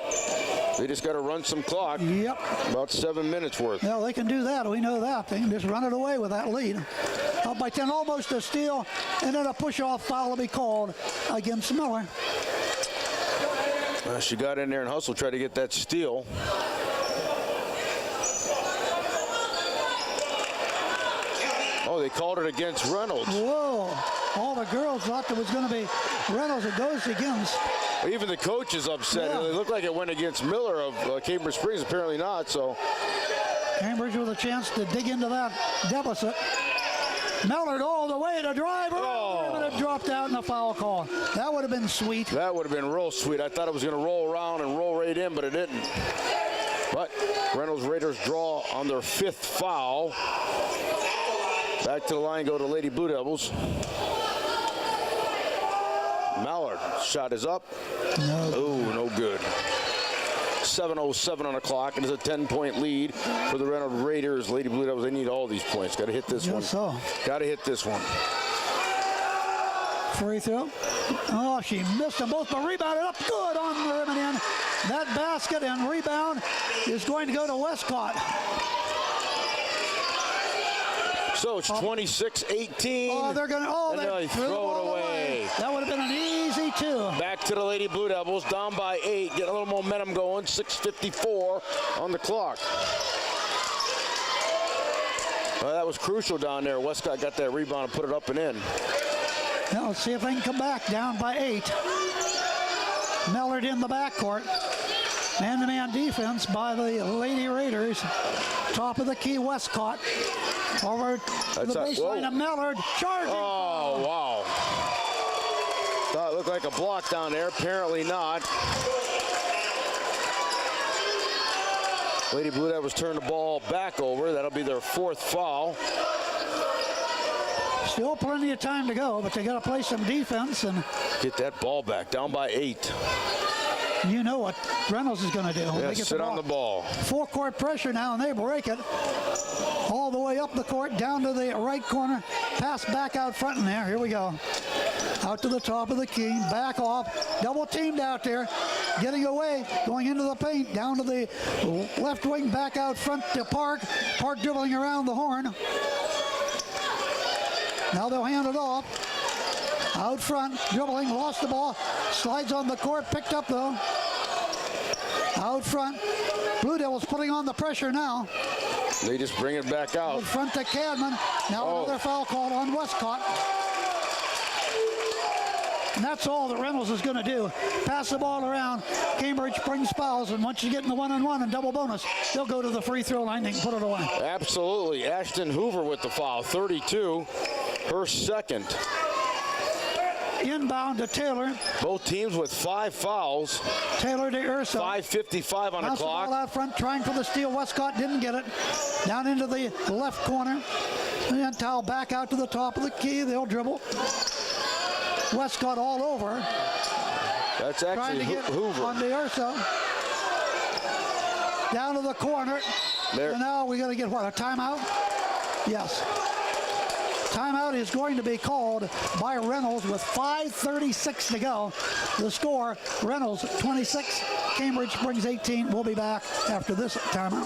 They just got to run some clock. Yep. About 7 minutes worth. Yeah, they can do that. We know that. They can just run it away with that lead. Up by 10, almost a steal, and then a push-off foul will be called against Miller. She got in there and hustled, tried to get that steal. Oh, they called it against Reynolds. Whoa. All the girls thought it was going to be Reynolds. It goes against. Even the coach is upset. Yeah. It looked like it went against Miller of Cambridge Springs. Apparently not. So Cambridge with a chance to dig into that deficit. Mellard all the way to drive. Oh. To dropped out in a foul call. That would have been sweet. That would have been real sweet. I thought it was going to roll around and roll right in, but it didn't. But Reynolds Raiders draw on their 5th foul. Back to the line go to Lady Blue Devils. Mallard, shot is up. No. Oh, no good. 7:07 on the clock, and it's a 10-point lead for the Reynolds Raiders. Lady Blue Devils, they need all these points. Got to hit this one. So. Got to hit this one. Free throw. Oh, she missed them both, but rebounded up good on the rim and in. That basket and rebound is going to go to Westcott. So it's 26-18. Oh, they're going to, and they threw the throw ball it away. That would have been an easy 2. Back to the Lady Blue Devils, down by 8. Getting a little momentum going. 6:54 on the clock. Well, that was crucial down there. Westcott got that rebound and put it up and in. Now let's see if they can come back down by 8. Mellard in the backcourt. Man-to-man defense by the Lady Raiders. Top of the key, Westcott. Over to the baseline of Mellard. Charging. Oh, wow. Thought it looked like a block down there. Apparently not. Lady Blue Devils turn the ball back over. That'll be their 4th foul. Still plenty of time to go, but they got to play some defense and get that ball back. Down by 8. You know what Reynolds is going to do. Yeah, they get sit on the ball. Full court pressure now, and they break it. All the way up the court, down to the right corner. Pass back out front in there. Here we go. Out to the top of the key. Back off. Double teamed out there. Getting away. Going into the paint. Down to the left wing. Back out front to Park. Park dribbling around the horn. Now they'll hand it off. Out front, dribbling, lost the ball, slides on the court, picked up though. Out front, Blue Devils putting on the pressure now. They just bring it back out. Out front to Cadman. Now another foul called on Westcott. And that's all that Reynolds is going to do. Pass the ball around. Cambridge brings fouls, and once you get in the 1-on-1 and double bonus, they'll go to the free throw line and put it away. Absolutely. Ashton Hoover with the foul, 32, her 2nd. Inbound to Taylor. Both teams with 5 fouls. Taylor to Urso. 5:55 on the clock. Ball out front, trying for the steal. Westcott didn't get it. Down into the left corner. And Towel back out to the top of the key. They'll dribble. Westcott all over. That's actually trying to get Hoover. On the Urso. Down to the corner. There. And now we got to get what, a timeout? Yes. Timeout is going to be called by Reynolds with 5:36 to go. The score, Reynolds 26, Cambridge brings 18. We'll be back after this timeout.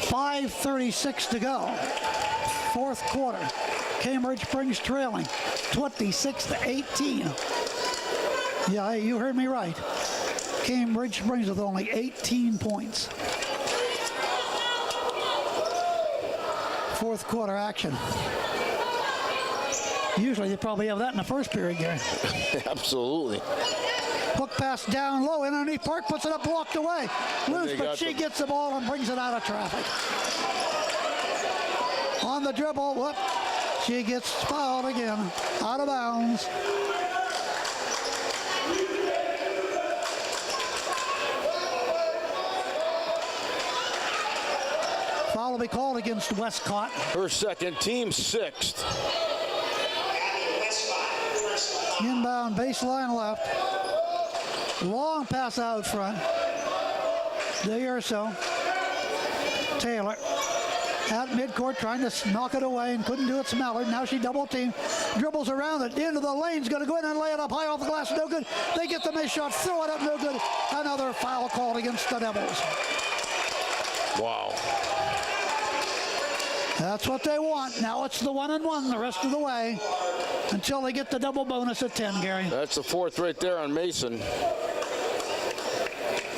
5:36 to go. 4th quarter. Cambridge brings trailing 26-18. Yeah, you heard me right. Cambridge brings with only 18 points. 4th quarter action. Usually they probably have that in the first period, Gary. Absolutely. Hook pass down low, and underneath Park puts it up, blocked away. Loose, but she gets the ball and brings it out of traffic. On the dribble, whoop, she gets fouled again, out of bounds. Foul will be called against Westcott. Her 2nd, team 6th. Inbound baseline left. Long pass out front. There or so. Taylor at midcourt trying to knock it away and couldn't do it. Mallard. Now she double teamed. Dribbles around it. Into the lane's going to go in and lay it up high off the glass. No good. They get the miss shot. Throw it up. No good. Another foul called against the Devils. Wow. That's what they want. Now it's the 1-and-1 the rest of the way until they get the double bonus at 10, Gary. That's the 4th right there on Mason.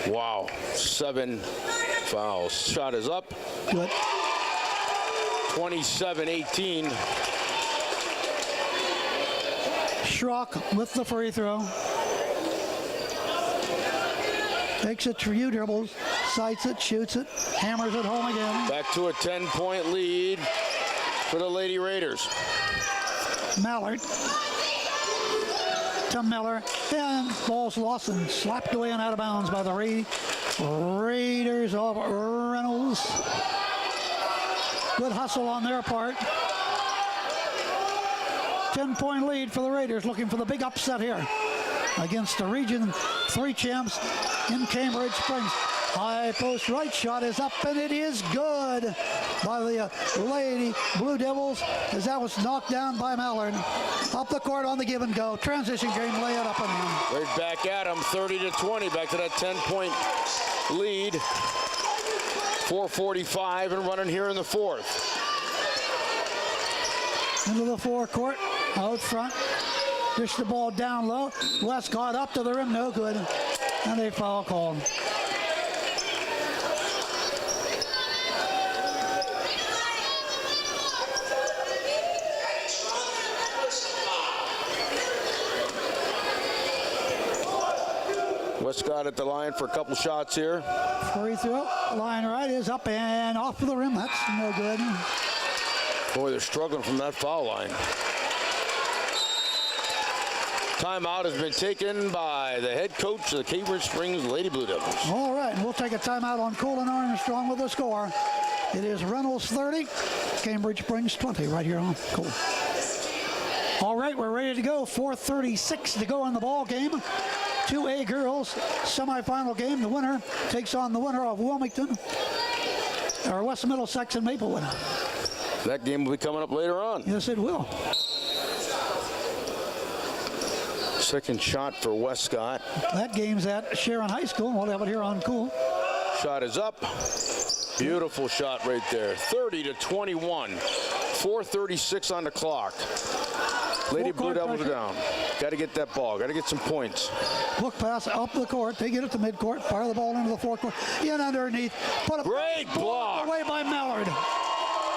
Wow. 7 fouls. Shot is up. Good. 27-18. Schrock with the free throw. Takes it, few dribbles, sights it, shoots it, hammers it home again. Back to a 10-point lead for the Lady Raiders. Mallard to Miller, and ball's lost and slapped away and out of bounds by the Raiders of Reynolds. Good hustle on their part. 10-point lead for the Raiders, looking for the big upset here against the Region 3 champs in Cambridge Springs. High post right shot is up, and it is good by the Lady Blue Devils, as that was knocked down by Mallard. Up the court on the give and go. Transition game, lay it up and in. Right back at them, 30-20, back to that 10-point lead. 4:45 and running here in the fourth. Into the forecourt, out front. Dish the ball down low. Westcott up to the rim, no good. And a foul called. Westcott at the line for a couple shots here. Free throw, line right is up and off the rim. That's no good. Boy, they're struggling from that foul line. Timeout has been taken by the head coach of the Cambridge Springs Lady Blue Devils. All right, and we'll take a timeout on Cool and Armstrong with the score. It is Reynolds 30, Cambridge Springs 20, right here on Cool. All right, we're ready to go. 4:36 to go in the ball game. 2A girls semifinal game. The winner takes on the winner of Wilmington, or West Middlesex and Maplewood. That game will be coming up later on. Yes, it will. Second shot for Westcott. That game's at Sharon High School, and we'll have it here on Cool. Shot is up. Beautiful shot right there. 30-21. 4:36 on the clock. Lady Blue Devils are down. Got to get that ball. Got to get some points. Look pass up the court. They get it to midcourt. Fire the ball into the forecourt. In underneath. Put a Great block. Away by Mallard.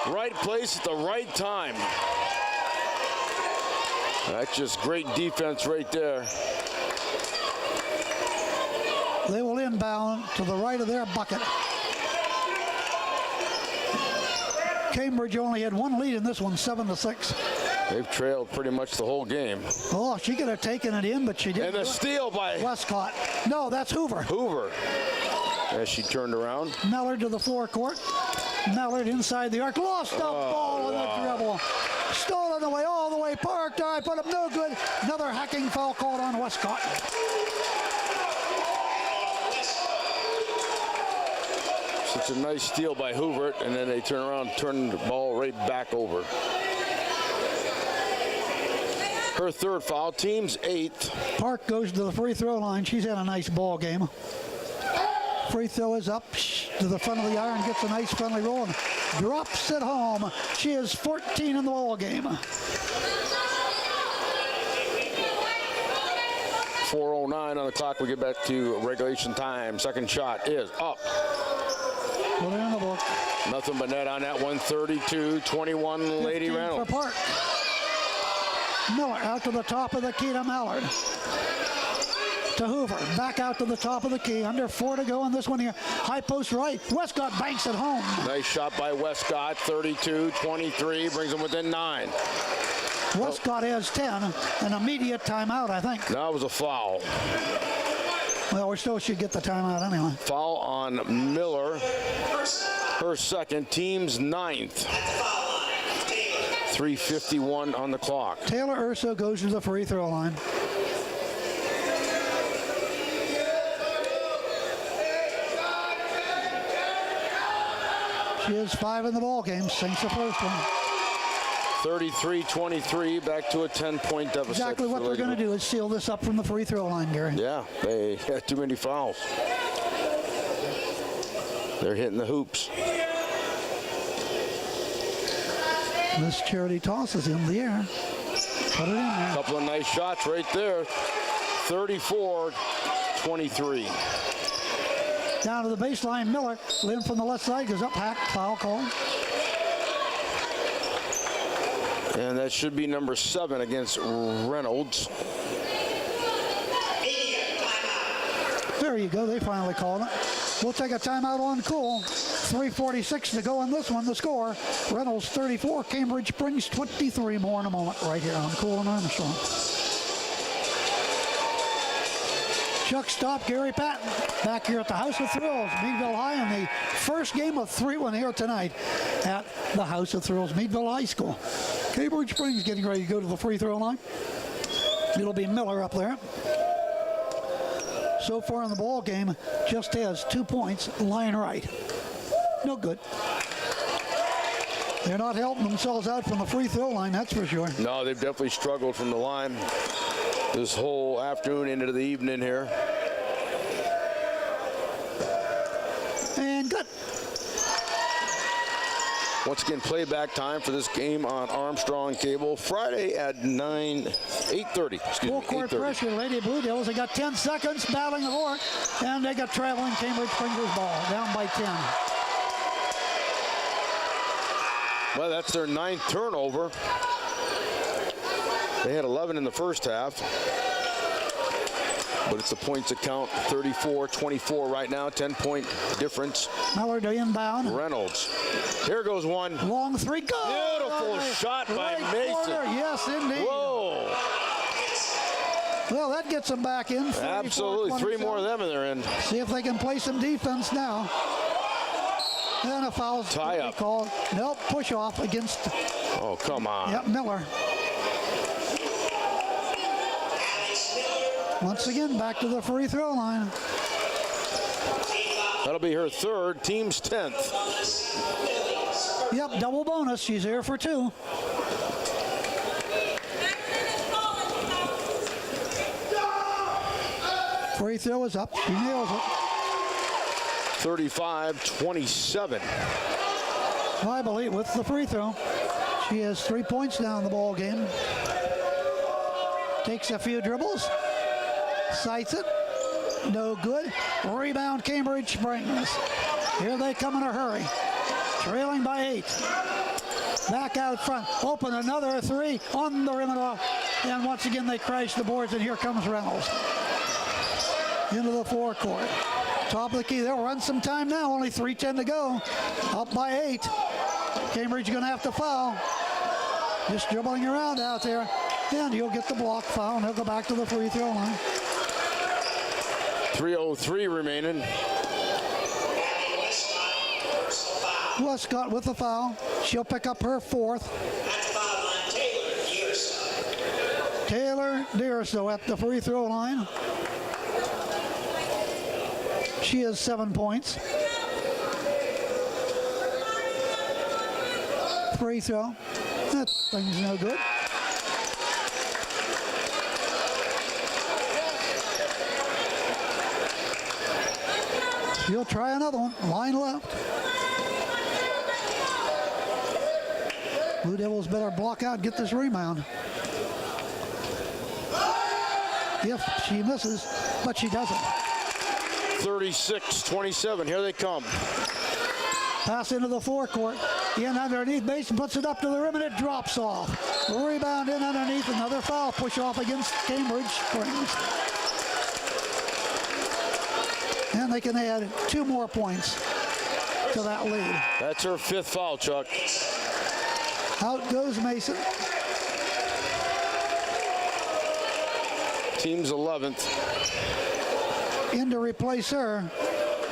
Right place at the right time. That's just great defense right there. They will inbound to the right of their bucket. Cambridge only had one lead in this one, 7-6. They've trailed pretty much the whole game. Oh, she could have taken it in, but she didn't. And the steal by Westcott. No, that's Hoover. Hoover. As she turned around. Mallard to the forecourt. Mallard inside the arc. Lost the ball on the dribble. Stolen away, all the way parked. I put up no good. Another hacking foul called on Westcott. Such a nice steal by Hoover, and then they turn around and turn the ball right back over. Her third foul, team's 8th. Park goes to the free throw line. She's had a nice ball game. Free throw is up to the front of the iron, gets a nice friendly roll and drops it home. She is 14 in the ball game. 4:09 on the clock. We get back to regulation time. Second shot is up. Put it in the book. Nothing but net on that one. 32-21 Lady Reynolds. For Park. Miller out to the top of the key to Mallard. To Hoover, back out to the top of the key. Under 4 to go in this one here. High post right. Westcott banks it home. Nice shot by Westcott. 32-23 brings them within 9. Westcott has 10. An immediate timeout, I think. That was a foul. Well, we still should get the timeout anyway. Foul on Miller. Her second, team's 9th. 3:51 on the clock. Taylor Urso goes to the free throw line. She has 5 in the ball game, sinks the first one. 33-23, back to a 10-point deficit. Exactly what they're going to do is seal this up from the free throw line, Gary. Yeah, they had too many fouls. They're hitting the hoops. This Charity tosses in the air. Put it in there. Couple of nice shots right there. 34-23. Down to the baseline, Miller. Lynn from the left side goes up, hack, foul call. And that should be number 7 against Reynolds. There you go, they finally called it. We'll take a timeout on Cool. 3:46 to go in this one. The score, Reynolds 34, Cambridge Springs 23. More in a moment right here on Cool and Armstrong. Chuck Stopp, Gary Patten, back here at the House of Thrills, Meadville High, in the first game of 3-1 here tonight at the House of Thrills, Meadville High School. Cambridge Springs getting ready to go to the free throw line. It'll be Miller up there. So far in the ball game, just has 2 points, lying right. No good. They're not helping themselves out from the free throw line, that's for sure. No, they've definitely struggled from the line this whole afternoon into the evening here. And good. Once again, playback time for this game on Armstrong Cable. Friday at 8:30. Full court pressure, Lady Blue Devils. They got 10 seconds battling the floor, and they got traveling Cambridge Springs ball, down by 10. Well, that's their 9th turnover. They had 11 in the first half. But it's the points that count. 34-24 right now, 10-point difference. Miller to inbound. Reynolds. Here goes one. Long three. Go! Beautiful shot by right Mason. corner. Yes, indeed. Whoa. Well, that gets them back in. Absolutely. 3 more of them in their end. See if they can play some defense now. And a foul Tie up. Called. Nope, push off against. Oh, come on. Yep, Miller. Once again, back to the free throw line. That'll be her 3rd, team's 10th. Yep, double bonus. She's here for 2. Free throw is up. She nails it. 35-27. I believe with the free throw. She has 3 points now in the ball game. Takes a few dribbles. Sights it. No good. Rebound Cambridge Springs. Here they come in a hurry. Trailing by 8. Back out front. Open another 3 on the rim and off. And once again they crash the boards, and here comes Reynolds. Into the forecourt. Top of the key. They'll run some time now. Only 3:10 to go. Up by 8. Cambridge going to have to foul. Just dribbling around out there. And he'll get the block foul, and he'll go back to the free throw line. 3:03 remaining. Westcott with the foul. She'll pick up her 4th. Taylor Dearstow at the free throw line. She has 7 points. Free throw. That thing's no good. She'll try another one. Line left. Blue Devils better block out, get this rebound. If she misses, but she doesn't. 36-27. Here they come. Pass into the forecourt. In underneath. Mason puts it up to the rim, and it drops off. Rebound in underneath. Another foul. Push off against Cambridge Springs. And they can add 2 more points to that lead. That's her 5th foul, Chuck. Out goes Mason. Team's 11th. In to replace her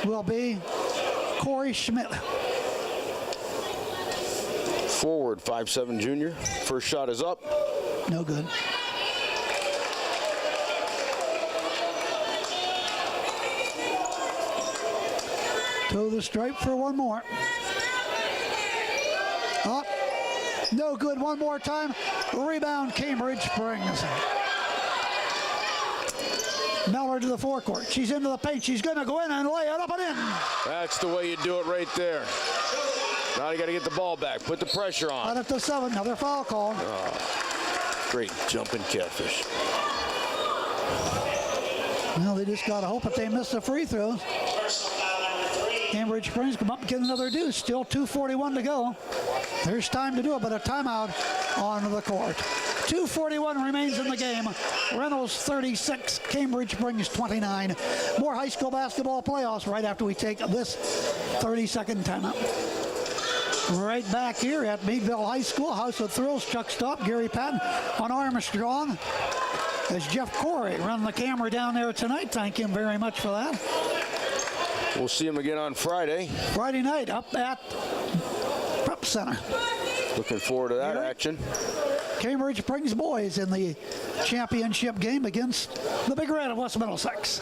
will be Corey Schmidt. Forward, 5'7" junior. First shot is up. No good. To the stripe for 1 more. Up. No good. 1 more time. Rebound Cambridge Springs. Miller to the forecourt. She's into the paint. She's going to go in and lay it up and in. That's the way you do it right there. Now you got to get the ball back. Put the pressure on. Out at the 7. Another foul call. Great jumping catfish. Well, they just got to hope that they miss the free throws. Cambridge Springs come up and get another deuce. Still 2:41 to go. There's time to do it, but a timeout onto the court. 2:41 remains in the game. Reynolds 36, Cambridge Springs 29. More high school basketball playoffs right after we take this 30-second timeout. Right back here at Meadville High School, House of Thrills, Chuck Stopp, Gary Patten on Armstrong. As Jeff Corey running the camera down there tonight. Thank him very much for that. We'll see him again on Friday. Friday night up at Prep Center. Looking forward to that action. Cambridge Springs boys in the championship game against the Big Red of West Middlesex.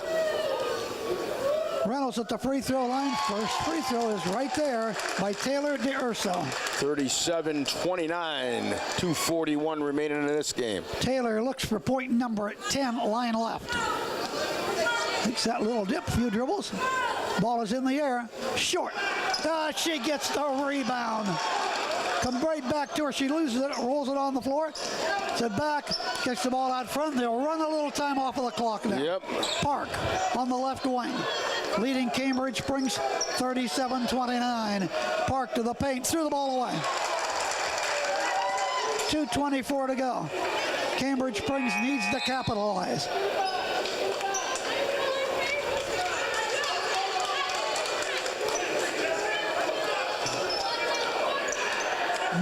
Reynolds at the free throw line. First free throw is right there by Taylor DeUrso. 37-29, 2:41 remaining in this game. Taylor looks for point number 10, line left. Takes that little dip, few dribbles. Ball is in the air, short. She gets the rebound. Come right back to her. She loses it, rolls it on the floor. Set back, kicks the ball out front. They'll run a little time off of the clock now. Yep. Park on the left wing, leading Cambridge Springs 37-29. Park to the paint, threw the ball away. 2:24 to go. Cambridge Springs needs to capitalize.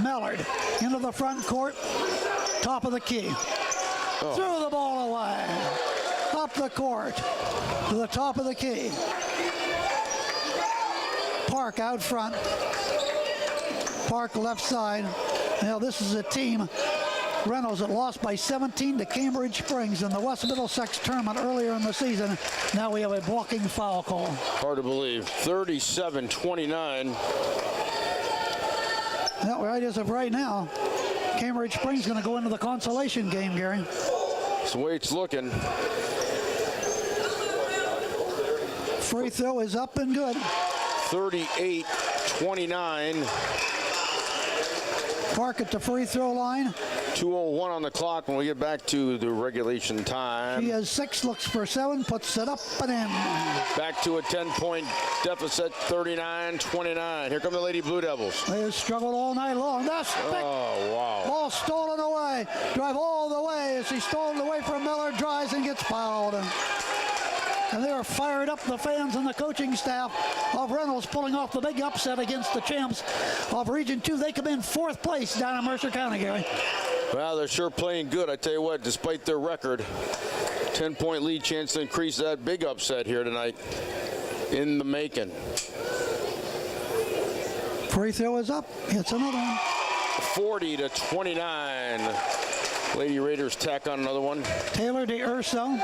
Mellard into the front court, top of the key. Threw the ball away. Up the court to the top of the key. Park out front. Park left side. Now this is a team, Reynolds, that lost by 17 to Cambridge Springs in the West Middlesex tournament earlier in the season. Now we have a blocking foul call. Hard to believe. 37-29. Well, right as of right now, Cambridge Springs going to go into the consolation game, Gary. That's the way it's looking. Free throw is up and good. 38-29. Park at the free throw line. 2:01 on the clock when we get back to the regulation He time. has 6, looks for 7, puts it up and in. Back to a 10-point deficit, 39-29. Here come the Lady Blue Devils. They have struggled all night long. That's picked. Oh, wow. Ball stolen away. Drive all the way as he stole it away from Miller, drives and gets fouled. And they are fired up, the fans and the coaching staff of Reynolds, pulling off the big upset against the champs of Region 2. They come in 4th place down in Mercer County, Gary. Well, they're sure playing good. I tell you what, despite their record, 10-point lead, chance to increase that big upset here tonight in the making. Free throw is up. It's another one. 40-29. Lady Raiders tack on another one. Taylor DeUrso.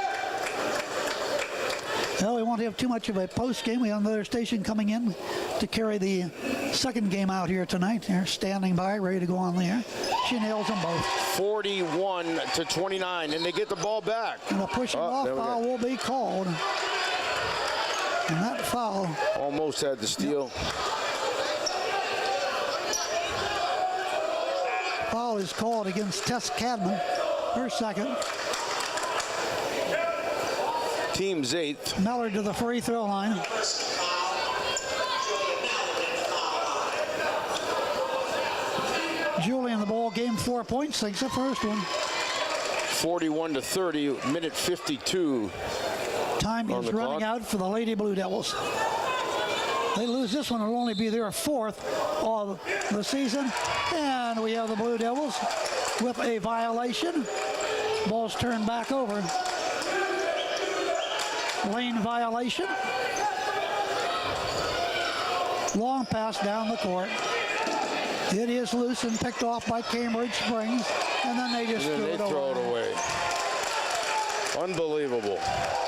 Well, we won't have too much of a post game. We have another station coming in to carry the second game out here tonight. They're standing by, ready to go on the air. She nails them both. 41-29, and they get the ball back. And a pushing off foul will be called. And that foul almost had the steal. Foul is called against Tess Cadman, her second. Team's 8th. Mellor to the free throw line. Julie in the ball game, 4 points, sinks the first one. 41-30, minute 52. Time is running out for the Lady Blue Devils. They lose this one, it'll only be their 4th of the season. And we have the Blue Devils with a violation. Ball's turned back over. Lane violation. Long pass down the court. It is loose and picked off by Cambridge Springs, and then they just throw it away. Unbelievable.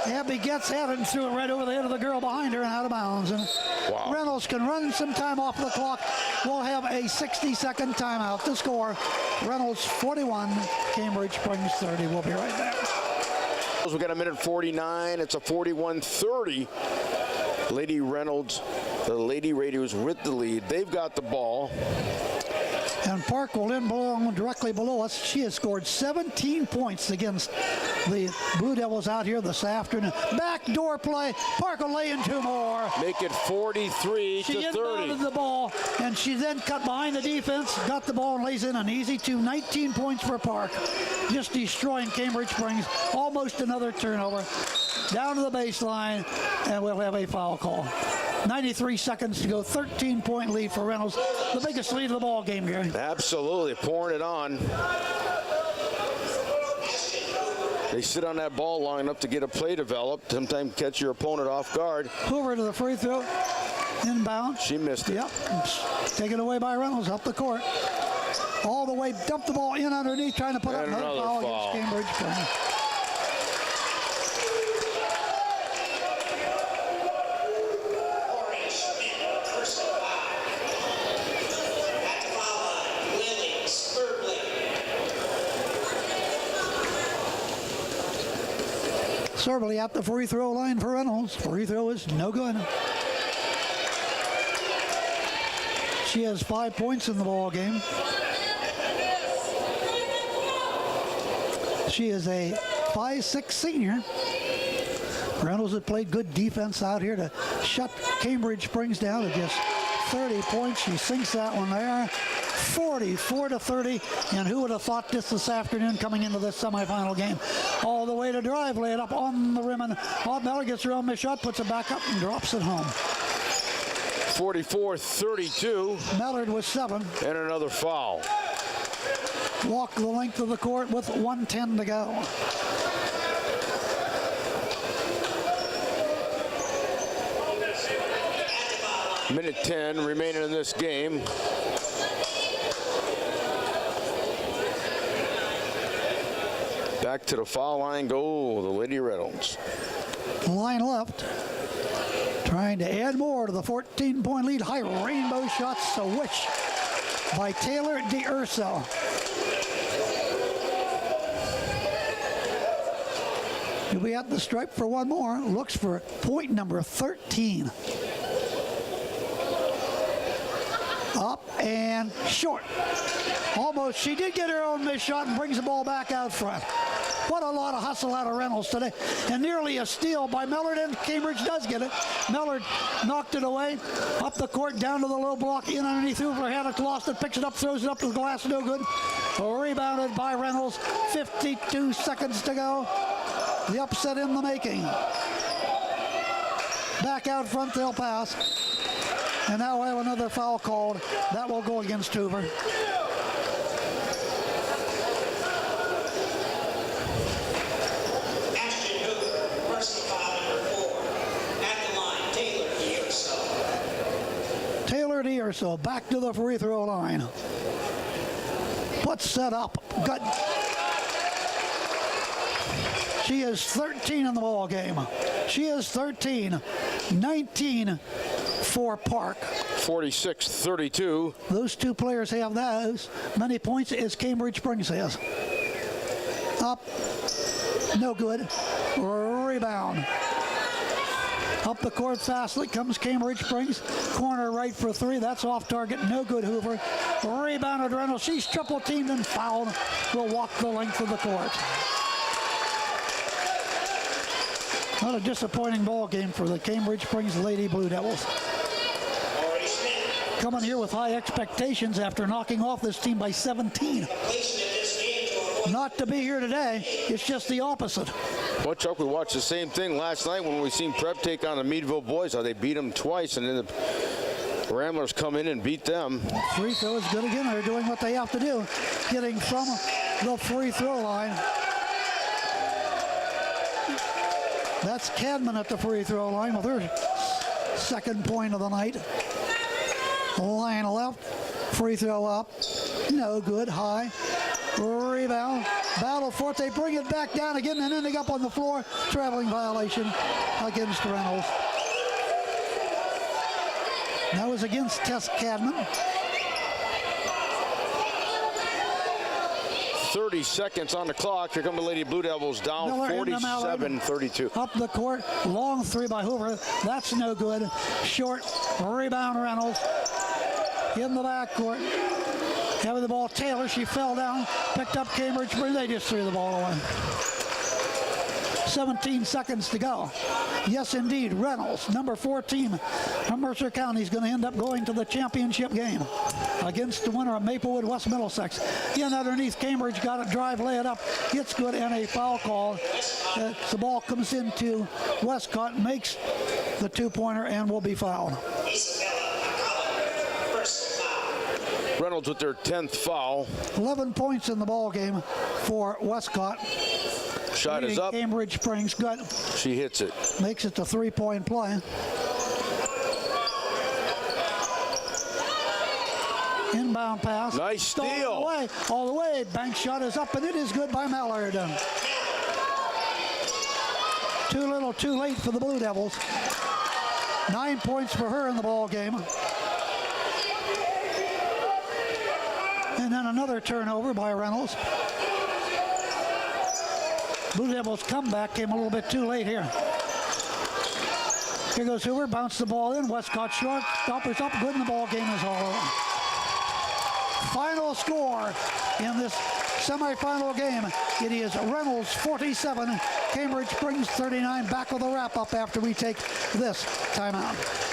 Abby gets at it and threw it right over the head of the girl behind her and out of bounds. And wow. Reynolds can run some time off the clock. We'll have a 60-second timeout. The score, Reynolds 41, Cambridge Springs 30. We'll be right back. We got a minute 49. It's a 41-30. Lady Reynolds, the Lady Raiders with the lead. They've got the ball. And Park will in belong directly below us. She has scored 17 points against the Blue Devils out here this afternoon. Backdoor play. Park will lay in 2 more. Make it 43 She to 30. inbounded the ball, and she then cut behind the defense, got the ball, and lays in an easy 2. 19 points for Park. Just destroying Cambridge Springs. Almost another turnover. Down to the baseline, and we'll have a foul call. 93 seconds to go. 13-point lead for Reynolds. The biggest lead of the ball game, Gary. Absolutely, pouring it on. They sit on that ball long enough to get a play developed. Sometimes catch your opponent off guard. Hoover to the free throw. Inbound. She missed it. Yep. Taken away by Reynolds up the court. All the way, dumped the ball in underneath, trying to put up another foul against Cambridge Springs. Sorbley at the free throw line for Reynolds. Free throw is no good. She has 5 points in the ball game. She is a 5'6" senior. Reynolds had played good defense out here to shut Cambridge Springs down to just 30 points. She sinks that one there. 44 to 30, and who would have thought this afternoon coming into this semifinal game? All the way to drive, lay it up on the rim, and Mallard gets her own missed shot, puts it back up, and drops it home. 44-32. Mallard with 7. And another foul. Walk the length of the court with 1:10 to go. Minute 10 remaining in this game. Back to the foul line go the Lady Reynolds. Line left. Trying to add more to the 14-point lead. High rainbow shots to which by Taylor DeUrso. He'll be at the stripe for one more. Looks for point number 13. Up and short. Almost. She did get her own missed shot and brings the ball back out front. What a lot of hustle out of Reynolds today. And nearly a steal by Mallard, and Cambridge does get it. Mallard knocked it away. Up the court, down to the low block, in underneath Hoover. Had it, lost it, picks it up, throws it up to the glass, no good. Rebounded by Reynolds. 52 seconds to go. The upset in the making. Back out front, they'll pass. And now we'll have another foul called. That will go against Hoover. Taylor DeUrso back to the free throw line. Puts set up. Good. She is 13 in the ball game. She is 13. 19 for Park. 46-32. Those two players have those many points as Cambridge Springs has. Up. No good. Rebound. Up the court fastly comes Cambridge Springs. Corner right for 3. That's off target. No good, Hoover. Rebounded Reynolds. She's triple teamed and fouled. Will walk the length of the court. Not a disappointing ball game for the Cambridge Springs Lady Blue Devils. Coming here with high expectations after knocking off this team by 17. Not to be here today. It's just the opposite. Well, Chuck, we watched the same thing last night when we seen Prep take on the Meadville boys. How they beat them twice, and then the Ramblers come in and beat them. Free throw is good again. They're doing what they have to do. Getting from the free throw line. That's Cadman at the free throw line with her second point of the night. Line left. Free throw up. No good. High. Rebound. Battle for it. They bring it back down again and ending up on the floor. Traveling violation against Reynolds. That was against Tess Cadman. 30 seconds on the clock. Here come the Lady Blue Devils down 47-32. Up the court. Long 3 by Hoover. That's no good. Short. Rebound Reynolds. In the backcourt. Having the ball, Taylor, she fell down, picked up Cambridge, but they just threw the ball away. 17 seconds to go. Yes, indeed, Reynolds, number 4 team from Mercer County, is going to end up going to the championship game against the winner of Maplewood West Middlesex. In underneath, Cambridge got it, drive, lay it up. It's good, and a foul call. The ball comes into Westcott, makes the 2-pointer, and will be fouled. Reynolds with their 10th foul. 11 points in the ball game for Westcott. Shot is up. Cambridge Springs, good. She hits it. Makes it the 3-point play. Inbound pass. Nice steal. All the way. Bank shot is up, and it is good by Mallard. Too little, too late for the Blue Devils. 9 points for her in the ball game. And then another turnover by Reynolds. Blue Devils comeback came a little bit too late here. Here goes Hoover, bounced the ball in. Westcott short, stoppers up, good, and the ball game is all over. Final score in this semifinal game. It is Reynolds 47, Cambridge Springs 39. Back with a wrap-up after we take this timeout.